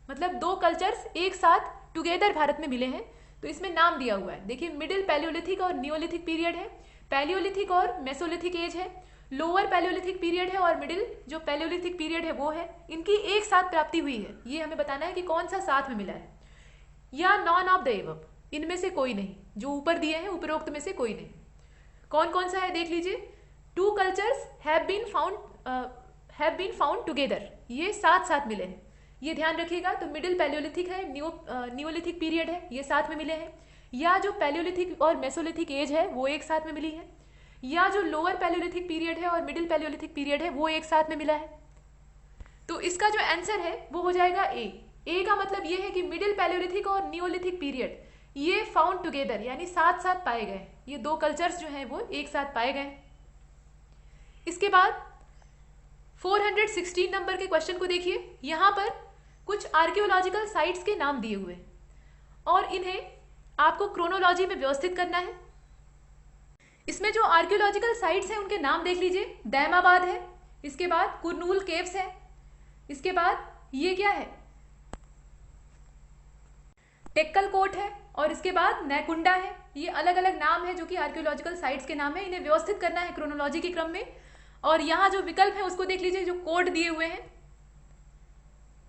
मतलब 2 कल्चर्स एक साथ टुगेदर भारत में मिले हैं। तो इसमें नाम दिया हुआ है, देखिए मिडिल पैलियोलिथिक और नियोलिथिक पीरियड है, पैलियोलिथिक और मेसोलिथिक एज है, लोअर पैलियोलिथिक पीरियड है और मिडिल जो पैलियोलिथिक पीरियड है वो है। इनकी एक साथ प्राप्ति हुई है, ये हमें बताना है कि कौन सा साथ में मिला है, या नॉन ऑफ द एबव, इनमें से कोई नहीं। जो ऊपर दिए हैं उपरोक्त में से कोई नहीं। कौन कौन सा है देख लीजिए। 2 cultures have been found together, ये साथ साथ मिले हैं, ये ध्यान रखिएगा। तो मिडिल पैलियोलिथिक है, नियोलिथिक पीरियड है, ये साथ में मिले हैं। या जो पैलियोलिथिक और मेसोलिथिक एज है वो एक साथ में मिली है, या जो लोअर पैलियोलिथिक पीरियड है और मिडिल पैलियोलिथिक पीरियड है वो एक साथ में मिला है। तो इसका जो आंसर है वो हो जाएगा ए। ए का मतलब ये है कि मिडिल पैलियोलिथिक और नियोलिथिक पीरियड ये फाउंड टुगेदर यानी साथ साथ पाए गए। ये 2 कल्चर्स जो हैं वो एक साथ पाए गए। इसके बाद 416 नंबर के क्वेश्चन को देखिए। यहां पर कुछ आर्कियोलॉजिकल साइट्स के नाम दिए हुए और इन्हें आपको क्रोनोलॉजी में व्यवस्थित करना है। इसमें जो आर्कियोलॉजिकल साइट्स हैं उनके नाम देख लीजिए। दैमाबाद है, इसके बाद कुरनूल केव्स है, इसके बाद ये क्या है टेक्कल कोट है, और इसके बाद नैकुंडा है। ये अलग अलग नाम है जो कि आर्कियोलॉजिकल साइट्स के नाम है। इन्हें व्यवस्थित करना है क्रोनोलॉजी के क्रम में। और यहाँ जो विकल्प है उसको देख लीजिए, जो कोड दिए हुए हैं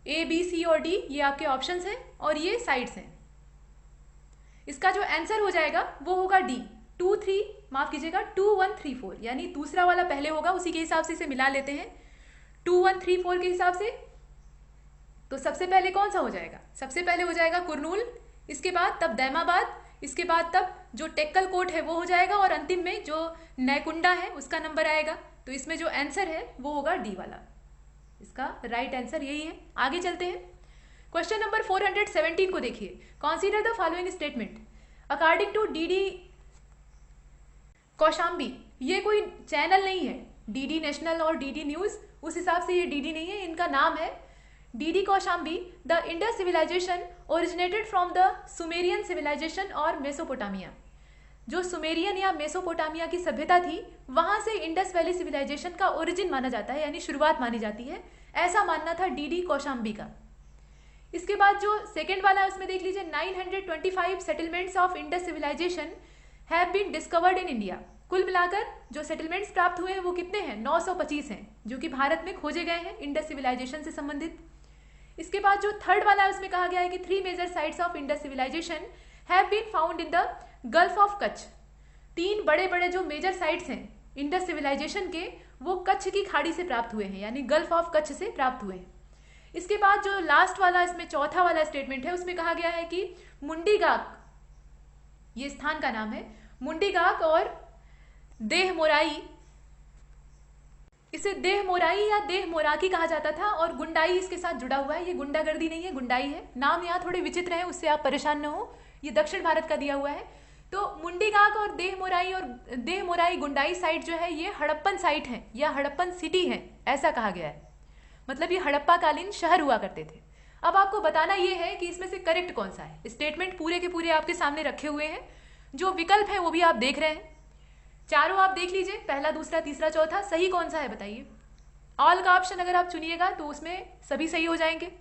A, B, C और D, ये आपके ऑप्शंस हैं और ये साइट्स हैं। इसका जो आंसर हो जाएगा वो होगा डी, 2 1 3 4, यानी दूसरा वाला पहले होगा, उसी के हिसाब से इसे मिला लेते हैं 2 1 3 4 के हिसाब से। तो सबसे पहले कौन सा हो जाएगा, सबसे पहले हो जाएगा कुरनूल, इसके बाद तब दैमाबाद, इसके बाद तब जो टेक्कल कोट है वो हो जाएगा, और अंतिम में जो नैकुंडा है उसका नंबर आएगा। तो इसमें जो आंसर है वो होगा डी वाला, इसका राइट आंसर यही है। आगे चलते हैं। क्वेश्चन नंबर 417 को देखिए। Consider the following statement according to DD Kaushambi. ये कोई चैनल नहीं है, डीडी नेशनल और डीडी न्यूज, उस हिसाब से ये डीडी नहीं है, इनका नाम है DD Kaushambi. The Indus civilisation originated from the Sumerian civilisation और मेसोपोटामिया। जो सुमेरियन या मेसोपोटामिया की सभ्यता थी वहां से इंडस वैली सिविलाइजेशन का ओरिजिन माना जाता है, यानी शुरुआत मानी जाती है, ऐसा मानना था डीडी कौशाम्बी का। इसके बाद जो सेकंड वाला है उसमें देख लीजिए 925 settlements of Indus civilisation have been discovered in India. कुल मिलाकर जो सेटलमेंट्स प्राप्त हुए हैं वो कितने हैं, 925 हैं, जो कि भारत में खोजे गए हैं इंडस सिविलाइजेशन से संबंधित। इसके बाद जो थर्ड वाला है उसमें कहा गया है कि 3 major sites of Indus civilisation have been found in the Gulf of Kutch. 3 बड़े बड़े जो मेजर साइट्स हैं इंडस सिविलाइजेशन के वो कच्छ की खाड़ी से प्राप्त हुए हैं, यानी गल्फ ऑफ कच्छ से प्राप्त हुए हैं। इसके बाद जो लास्ट वाला इसमें चौथा वाला स्टेटमेंट है उसमें कहा गया है कि मुंडीगाक, ये स्थान का नाम है, मुंडीगाक और देह मोराई, इसे देह मोराई या देह मोराकी कहा जाता था, और गुंडाई इसके साथ जुड़ा हुआ है। ये गुंडागर्दी नहीं है, गुंडाई है। नाम यहाँ थोड़े विचित्र हैं, उससे आप परेशान न हो। ये दक्षिण भारत का दिया हुआ है। तो मुंडीगाग और देह मोराई गुंडाई साइट जो है ये हड़प्पन साइट है या हड़प्पन सिटी है, ऐसा कहा गया है। मतलब ये हड़प्पा कालीन शहर हुआ करते थे। अब आपको बताना ये है कि इसमें से करेक्ट कौन सा है। स्टेटमेंट पूरे के पूरे आपके सामने रखे हुए हैं, जो विकल्प है वो भी आप देख रहे हैं। चारों आप देख लीजिए, पहला, दूसरा, तीसरा, चौथा, सही कौन सा है बताइए। ऑल का ऑप्शन अगर आप चुनिएगा तो उसमें सभी सही हो जाएंगे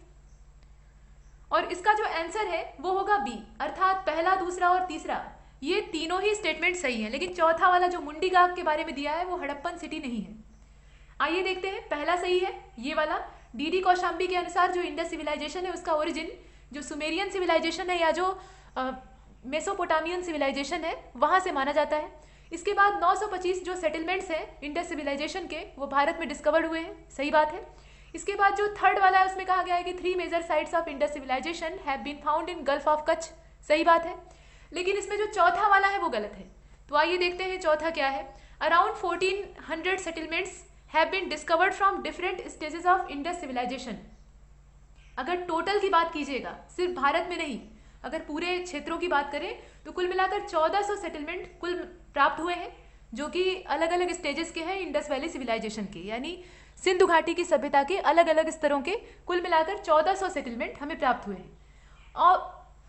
और इसका जो आंसर है वो होगा बी, अर्थात पहला, दूसरा और तीसरा ये तीनों ही स्टेटमेंट सही है, लेकिन चौथा वाला जो मुंडीगाग के बारे में दिया है वो हड़प्पन सिटी नहीं है। आइए देखते हैं, पहला सही है ये वाला। डीडी कौशाम्बी के अनुसार जो इंडस सिविलाइजेशन है उसका ओरिजिन जो सुमेरियन सिविलाइजेशन है या जो मेसोपोटामियन सिविलाइजेशन है वहां से माना जाता है। इसके बाद 925 जो सेटलमेंट्स हैं इंडस सिविलाइजेशन के वो भारत में डिस्कवर्ड हुए हैं, सही बात है। इसके बाद जो थर्ड वाला है उसमें कहा गया है कि 3 major sites of Indus civilisation have been found in Gulf of Kutch, सही बात है। लेकिन इसमें जो चौथा वाला है वो गलत है। तो आइए देखते हैं चौथा क्या है। Around 1400 settlements have been discovered from different stages of Indus civilisation. अगर टोटल की बात कीजिएगा, सिर्फ भारत में नहीं, अगर पूरे क्षेत्रों की बात करें तो कुल मिलाकर 1400 सेटलमेंट कुल प्राप्त हुए हैं, जो कि अलग अलग स्टेजेस के हैं इंडस वैली सिविलाइजेशन के, यानी सिंधु घाटी की सभ्यता के अलग अलग स्तरों के कुल मिलाकर 1400 सेटलमेंट हमें प्राप्त हुए हैं। और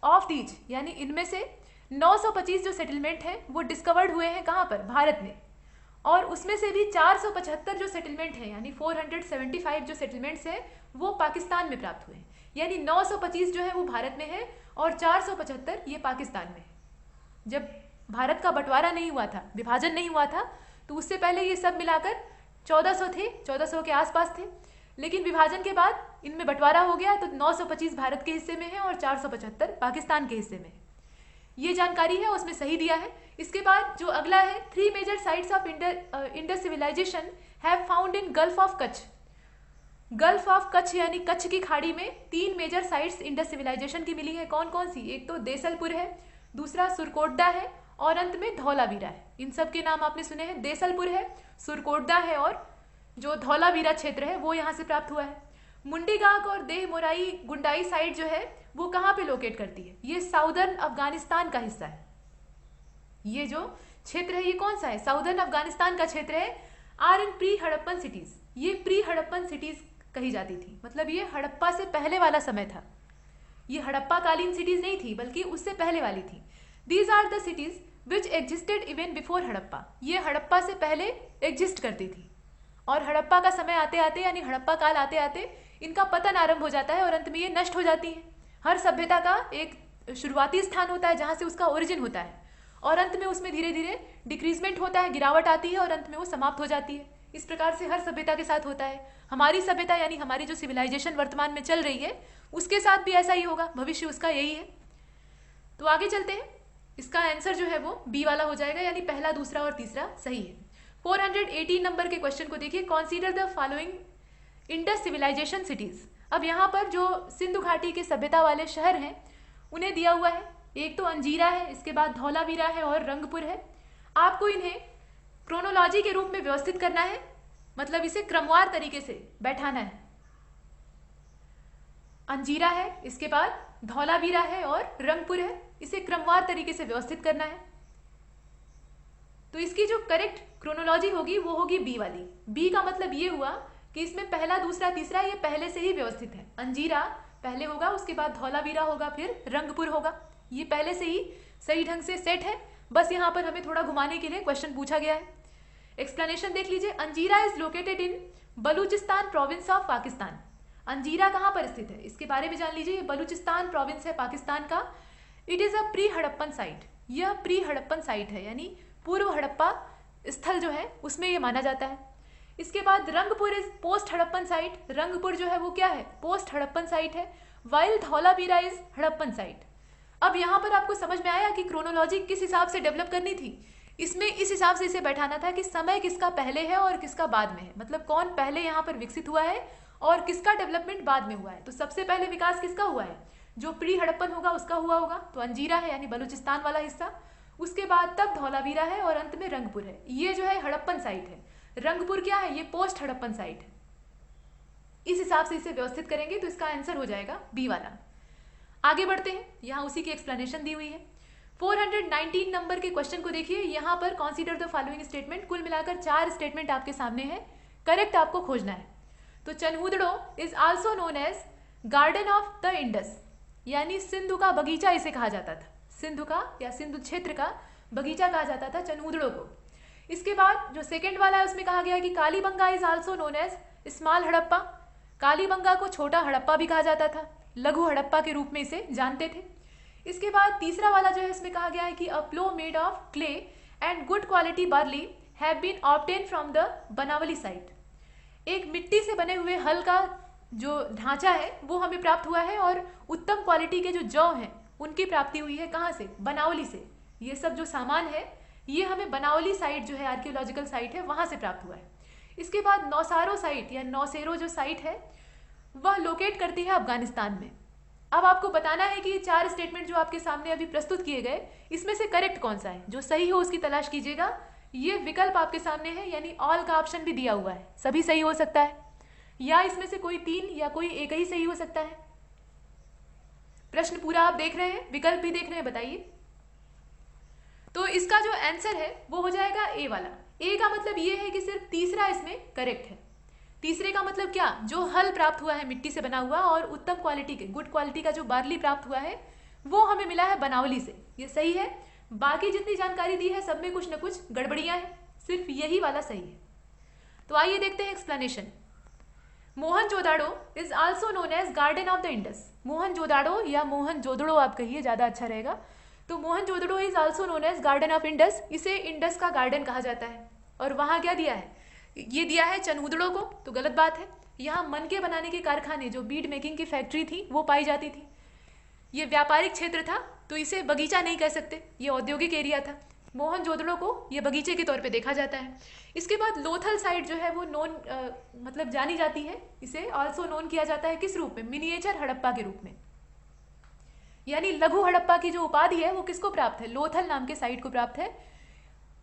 ऑफ दीज यानी इनमें से 925 जो सेटलमेंट हैं वो डिस्कवर्ड हुए हैं कहाँ पर, भारत में। और उसमें से भी 475 जो सेटलमेंट हैं यानी 475 जो सेटलमेंट्स हैं वो पाकिस्तान में प्राप्त हुए हैं। यानी 925 जो है वो भारत में है और 475 ये पाकिस्तान में है। जब भारत का बंटवारा नहीं हुआ था, विभाजन नहीं हुआ था, तो उससे पहले ये सब मिलाकर 1400 थे, 1400 के आसपास थे। लेकिन विभाजन के बाद इनमें बंटवारा हो गया तो 925 भारत के हिस्से में है और 475 पाकिस्तान के हिस्से में है। ये जानकारी है उसमें सही दिया है। इसके बाद जो अगला है 3 major sites of Indus civilisation have found in Gulf of Kutch. Gulf of Kutch यानी कच्छ की खाड़ी में 3 मेजर साइट्स इंडस सिविलाइजेशन की मिली है। कौन कौन सी? एक तो देसलपुर है, दूसरा सुरकोटडा है और अंत में धौलावीरा है। इन सब के नाम आपने सुने हैं, देसलपुर है, सुरकोटडा है और जो धौलावीरा क्षेत्र है वो यहाँ से प्राप्त हुआ है। मुंडीगाग और देह मोराई गुंडाई साइट जो है वो कहाँ पे लोकेट करती है? ये साउदर्न अफगानिस्तान का हिस्सा है। ये जो क्षेत्र है ये कौन सा है? साउदर्न अफगानिस्तान का क्षेत्र है। Are in pre Harappan cities, ये प्री हड़प्पन सिटीज कही जाती थी, मतलब ये हड़प्पा से पहले वाला समय था। ये हड़प्पा कालीन सिटीज नहीं थी बल्कि उससे पहले वाली थी। These are the cities which existed even before Harappa, ये हड़प्पा से पहले एग्जिस्ट करती थी और हड़प्पा का समय आते आते यानी हड़प्पा काल आते आते इनका पतन आरंभ हो जाता है और अंत में ये नष्ट हो जाती है। हर सभ्यता का एक शुरुआती स्थान होता है जहाँ से उसका ओरिजिन होता है और अंत में उसमें धीरे धीरे डिक्रीजमेंट होता है, गिरावट आती है और अंत में वो समाप्त हो जाती है। इस प्रकार से हर सभ्यता के साथ होता है। हमारी सभ्यता यानी हमारी जो सिविलाइजेशन वर्तमान में चल रही है उसके साथ भी ऐसा ही होगा, भविष्य उसका यही है। तो आगे चलते हैं, इसका आंसर जो है वो बी वाला हो जाएगा, यानी पहला, दूसरा और तीसरा सही है। 418 नंबर के क्वेश्चन को देखिए। Consider the following Indus civilization cities. अब यहाँ पर जो सिंधु घाटी के सभ्यता वाले शहर हैं उन्हें दिया हुआ है। एक तो अंजीरा है, इसके बाद धौलावीरा है और रंगपुर है। आपको इन्हें क्रोनोलॉजी के रूप में व्यवस्थित करना है, मतलब इसे क्रमवार तरीके से बैठाना है। अंजीरा है, इसके बाद धौलावीरा है और रंगपुर है, इसे क्रमवार तरीके से व्यवस्थित करना है। तो इसकी जो करेक्ट क्रोनोलॉजी होगी वो होगी बी वाली। बी का मतलब ये हुआ कि इसमें पहला, दूसरा, तीसरा ये पहले से ही व्यवस्थित है। अंजीरा पहले होगा, उसके बाद धौलावीरा होगा, फिर रंगपुर होगा। ये पहले से ही सही ढंग से सेट है, बस यहाँ पर हमें थोड़ा घुमाने के लिए क्वेश्चन पूछा गया है। एक्सप्लेनेशन देख लीजिए। Anjira is located in Balochistan province of Pakistan. Anjira कहाँ पर स्थित है इसके बारे में जान लीजिए। ये बलूचिस्तान प्रोविंस है पाकिस्तान का। It is a pre Harappan site, यह प्री हड़प्पन साइट है यानी पूर्व हड़प्पा स्थल जो है उसमें ये माना जाता है। इसके बाद Rangpur is post Harappan site. Rangpur जो है वो क्या है? पोस्ट हड़प्पन साइट है। While Dholavira is Harappan site. अब यहाँ पर आपको समझ में आया कि क्रोनोलॉजी किस हिसाब से डेवलप करनी थी। इसमें इस हिसाब से इसे बैठाना था कि समय किसका पहले है और किसका बाद में है, मतलब कौन पहले यहाँ पर विकसित हुआ है और किसका डेवलपमेंट बाद में हुआ है। तो सबसे पहले विकास किसका हुआ है? जो प्री हड़प्पन होगा उसका हुआ होगा, तो अंजीरा है यानी बलूचिस्तान वाला हिस्सा। उसके बाद तब धौलावीरा है और अंत में रंगपुर है। ये जो है हड़प्पन साइट है। रंगपुर क्या है? ये पोस्ट हड़प्पन साइट है। इस हिसाब से इसे व्यवस्थित करेंगे तो इसका आंसर हो जाएगा बी वाला। आगे बढ़ते हैं, यहाँ उसी की एक्सप्लेनेशन दी हुई है। 419 नंबर के क्वेश्चन को देखिए। यहाँ पर कंसीडर द फॉलोइंग स्टेटमेंट, कुल मिलाकर 4 स्टेटमेंट आपके सामने है, करेक्ट आपको खोजना है। तो Chanhudaro is also known as garden of the Indus, यानी सिंधु का बगीचा इसे कहा जाता था। सिंधु का या सिंधु क्षेत्र का बगीचा कहा जाता था चनहुदड़ो को। इसके बाद जो सेकंड वाला है उसमें कहा गया है कि Kalibangan is also known as small Harappa. Kalibangan को छोटा हड़प्पा भी कहा जाता था, लघु हड़प्पा के रूप में इसे जानते थे। इसके बाद तीसरा वाला जो है इसमें कहा गया है कि a plough made of clay and good quality barley have been obtain from the Banawali site. एक मिट्टी से बने हुए हल का जो ढांचा है वो हमें प्राप्त हुआ है और उत्तम क्वालिटी के जो जौ हैं उनकी प्राप्ति हुई है। कहाँ से? बनावली से। ये सब जो सामान है ये हमें बनावली साइट जो है आर्कियोलॉजिकल साइट है वहां से प्राप्त हुआ है। इसके बाद नौसारो साइट या नौसेरो जो साइट है वह लोकेट करती है अफगानिस्तान में। अब आपको बताना है कि ये 4 स्टेटमेंट जो आपके सामने अभी प्रस्तुत किए गए इसमें से करेक्ट कौन सा है। जो सही हो उसकी तलाश कीजिएगा। ये विकल्प आपके सामने है, यानी ऑल का ऑप्शन भी दिया हुआ है, सभी सही हो सकता है, या इसमें से कोई 3 या कोई एक ही सही हो सकता है। प्रश्न पूरा आप देख रहे हैं, विकल्प भी देख रहे हैं, बताइए। तो इसका जो आंसर है वो हो जाएगा ए वाला। ए का मतलब ये है कि सिर्फ तीसरा इसमें करेक्ट है। तीसरे का मतलब क्या? जो हल प्राप्त हुआ है मिट्टी से बना हुआ और उत्तम क्वालिटी के गुड क्वालिटी का जो बार्ली प्राप्त हुआ है वो हमें मिला है बनावली से, ये सही है। बाकी जितनी जानकारी दी है सब में कुछ न कुछ गड़बड़ियां हैं, सिर्फ यही वाला सही है। तो आइए देखते हैं explanation. Mohenjodaro is also known as garden of the Indus. Mohenjodaro या मोहनजोदड़ो आप कहिए, ज्यादा अच्छा रहेगा। तो Mohenjodaro is also known as garden of Indus, इसे इंडस का गार्डन कहा जाता है। और वहां क्या दिया है? ये दिया है चनहुदड़ो को, तो गलत बात है। यहाँ मनके बनाने के कारखाने, जो बीड मेकिंग की फैक्ट्री थी वो पाई जाती थी। ये व्यापारिक क्षेत्र था तो इसे बगीचा नहीं कह सकते, ये औद्योगिक एरिया था। मोहनजोदड़ो को ये बगीचे के तौर पे देखा जाता है। इसके बाद लोथल साइट जो है वो मतलब जानी जाती है, इसे ऑल्सो नोन किया जाता है किस रूप में? मिनिएचर हड़प्पा के रूप में। यानी लघु हड़प्पा की जो उपाधि है वो किसको प्राप्त है? लोथल नाम के साइट को प्राप्त है।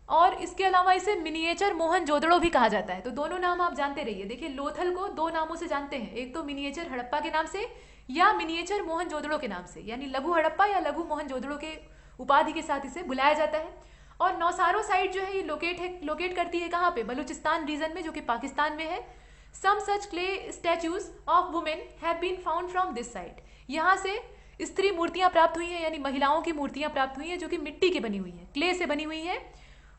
और इसके अलावा इसे मिनिएचर मोहनजोदड़ो भी कहा जाता है। तो दोनों नाम आप जानते रहिए। देखिए लोथल को 2 नामों से जानते हैं, एक तो मिनिएचर हड़प्पा के नाम से या मिनिएचर मोहनजोदड़ो के नाम से, यानी लघु हड़प्पा या लघु मोहनजोदड़ो के उपाधि के साथ इसे बुलाया जाता है। और नौसारो साइट जो है ये लोकेट करती है कहाँ पे? बलूचिस्तान रीजन में, जो कि पाकिस्तान में है। Some such clay statues of women have been found from this site. यहाँ से स्त्री मूर्तियां प्राप्त हुई हैं, यानी महिलाओं की मूर्तियां प्राप्त हुई हैं जो कि मिट्टी की बनी हुई हैं, क्ले से बनी हुई हैं।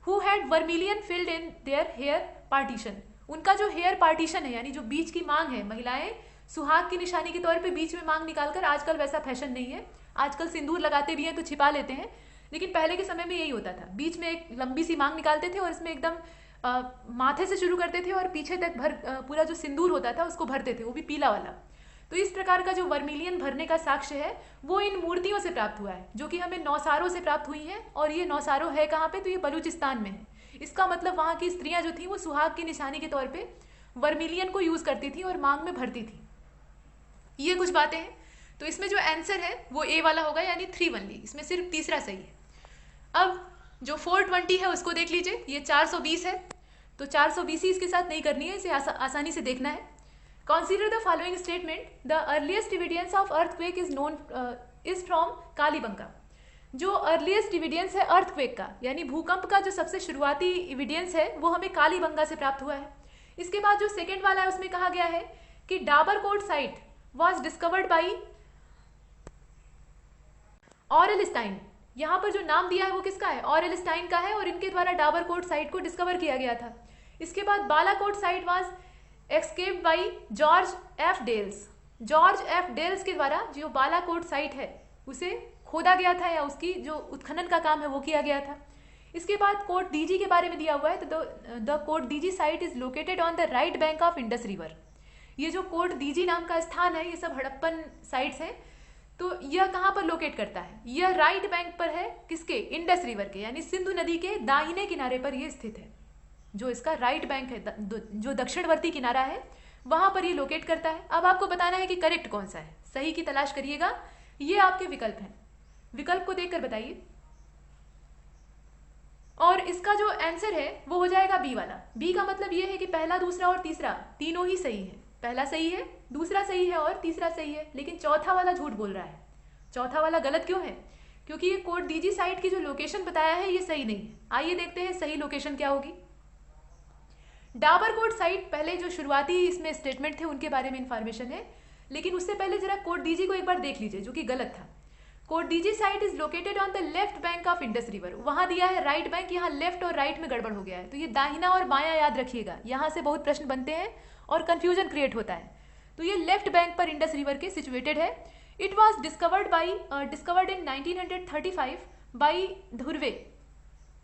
Who had vermilion filled in their hair partition. उनका जो हेयर पार्टीशन है, यानी जो बीच की मांग है, महिलाएं सुहाग की निशानी के तौर पे बीच में मांग निकालकर, आजकल वैसा फैशन नहीं है, आजकल सिंदूर लगाते भी हैं तो छिपा लेते हैं, लेकिन पहले के समय में यही होता था। बीच में एक लंबी सी मांग निकालते थे और इसमें एकदम माथे से शुरू करते थे और पीछे तक पूरा जो सिंदूर होता था उसको भरते थे, वो भी पीला वाला। तो इस प्रकार का जो वर्मिलियन भरने का साक्ष्य है वो इन मूर्तियों से प्राप्त हुआ है, जो कि हमें नौसारो से प्राप्त हुई हैं। और ये नौसारो है कहाँ पे? तो ये बलूचिस्तान में है। इसका मतलब वहाँ की स्त्रियां जो थी वो सुहाग की निशानी के तौर पे वर्मिलियन को यूज करती थी और मांग में भरती थी। ये कुछ बातें हैं। तो इसमें जो आंसर है वो ए वाला होगा, यानी 3 ओनली। इसमें सिर्फ तीसरा सही है। अब जो 420 है उसको देख लीजिए। ये 420 है, तो 420 ही इसके साथ नहीं करनी है, इसे आसानी से देखना है। Consider the following statement. The earliest evidence of earthquake is from Kalibangan. जो अर्लीस्ट एविडेंस है अर्थक्वेक का, यानी भूकंप का जो सबसे शुरुआती एविडेंस है वो हमें कालीबंगा से प्राप्त हुआ है। इसके बाद जो सेकेंड वाला है उसमें कहा गया है कि Dabarkot site was discovered by Aurel Stein. यहाँ पर जो नाम दिया है वो किसका है? ऑरेलस्टाइन का है, और इनके द्वारा डाबरकोट साइट को डिस्कवर किया गया था। इसके बाद Balakot site was excavated by George F Dales. George F Dales के द्वारा जो बालाकोट साइट है उसे खोदा गया था, या उसकी जो उत्खनन का काम है वो किया गया था। इसके बाद कोट डीजी के बारे में दिया हुआ है, तो the Kot Diji site is located on the right bank of Indus river. ये जो कोट डीजी नाम का स्थान है, ये सब हड़प्पन साइट्स हैं, तो यह कहाँ पर लोकेट करता है? यह राइट बैंक पर है, किसके? इंडस रिवर के, यानी सिंधु नदी के दाहिने किनारे पर यह स्थित है। जो इसका राइट बैंक है, जो दक्षिणवर्ती किनारा है, वहां पर ये लोकेट करता है। अब आपको बताना है कि करेक्ट कौन सा है, सही की तलाश करिएगा। ये आपके विकल्प हैं, विकल्प को देखकर बताइए। और इसका जो आंसर है वो हो जाएगा बी वाला। बी का मतलब ये है कि पहला, दूसरा और तीसरा तीनों ही सही है। पहला सही है, दूसरा सही है और तीसरा सही है, लेकिन चौथा वाला झूठ बोल रहा है। चौथा वाला गलत क्यों है? क्योंकि ये कोट डीजी साइट की जो लोकेशन बताया है ये सही नहीं है। आइए देखते हैं सही लोकेशन क्या होगी। डाबरकोट साइट, पहले जो शुरुआती इसमें स्टेटमेंट थे उनके बारे में इंफॉर्मेशन है, लेकिन उससे पहले जरा कोट डीजी को एक बार देख लीजिए जो कि गलत था। Kot Diji site is located on the left bank of Indus river. वहां दिया है राइट बैंक, यहाँ लेफ्ट और राइट में गड़बड़ हो गया है, तो ये दाहिना और बायां याद रखिएगा, यहाँ से बहुत प्रश्न बनते हैं और कंफ्यूजन क्रिएट होता है। तो ये लेफ्ट बैंक पर इंडस रिवर के सिचुएटेड है। It was discovered in 1935 by Dhurve.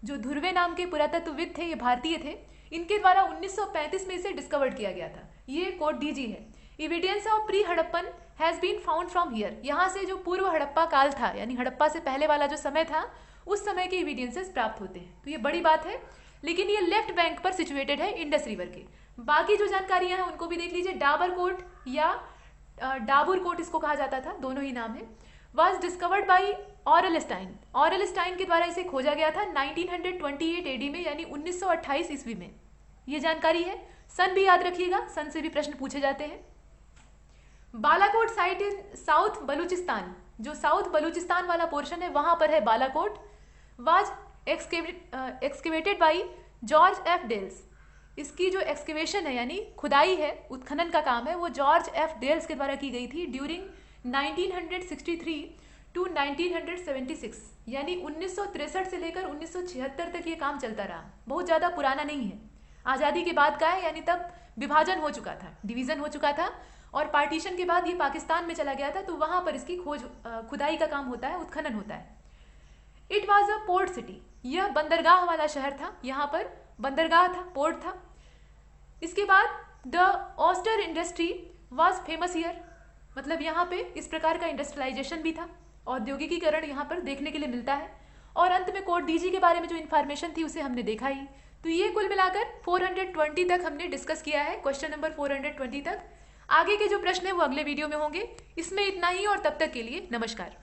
जो धुर्वे नाम के पुरातत्वविद थे, ये भारतीय थे, इनके द्वारा 1935 में इसे डिस्कवर्ड किया गया था। ये कोट डीजी है। Evidence of pre Harappan has been found from here. यहाँ से जो पूर्व हड़प्पा काल था, यानी हड़प्पा से पहले वाला जो समय था, उस समय के एविडेंसेस प्राप्त होते हैं। तो ये बड़ी बात है, लेकिन ये लेफ्ट बैंक पर सिचुएटेड है इंडस रिवर के। बाकी जो जानकारियां हैं उनको भी देख लीजिए। डाबरकोट या डाबुरकोट इसको कहा जाता था, दोनों ही नाम है। Was discovered by Aurel Stein. Aurel Stein के द्वारा इसे खोजा गया था 1928 एडी में, यानी 1928 ईस्वी में। ये जानकारी है। सन भी याद रखिएगा, सन से भी प्रश्न पूछे जाते हैं। Balakot site in south Baluchistan, जो साउथ बलूचिस्तान वाला पोर्शन है वहां पर है Balakot. Was excavated by George F Dales. इसकी जो एक्सकेवेशन है यानी खुदाई है, उत्खनन का काम है, वो जॉर्ज एफ डेल्स के द्वारा की गई थी ड्यूरिंग 1963 टू 1976, यानी 1963 से लेकर 1976 तक ये काम चलता रहा। बहुत ज़्यादा पुराना नहीं है, आज़ादी के बाद का है, यानी तब विभाजन हो चुका था, डिवीज़न हो चुका था, और पार्टीशन के बाद ये पाकिस्तान में चला गया था, तो वहाँ पर इसकी खुदाई का काम होता है, उत्खनन होता है। It was a port city. यह बंदरगाह वाला शहर था, यहाँ पर बंदरगाह था, पोर्ट था। इसके बाद the oyster industry was famous here, मतलब यहाँ पे इस प्रकार का इंडस्ट्रियलाइजेशन भी था, औद्योगिकीकरण यहाँ पर देखने के लिए मिलता है। और अंत में कोट डीजी के बारे में जो इन्फॉर्मेशन थी उसे हमने देखा ही। तो ये कुल मिलाकर 420 तक हमने डिस्कस किया है, क्वेश्चन नंबर 420 तक। आगे के जो प्रश्न है वो अगले वीडियो में होंगे। इसमें इतना ही, और तब तक के लिए नमस्कार।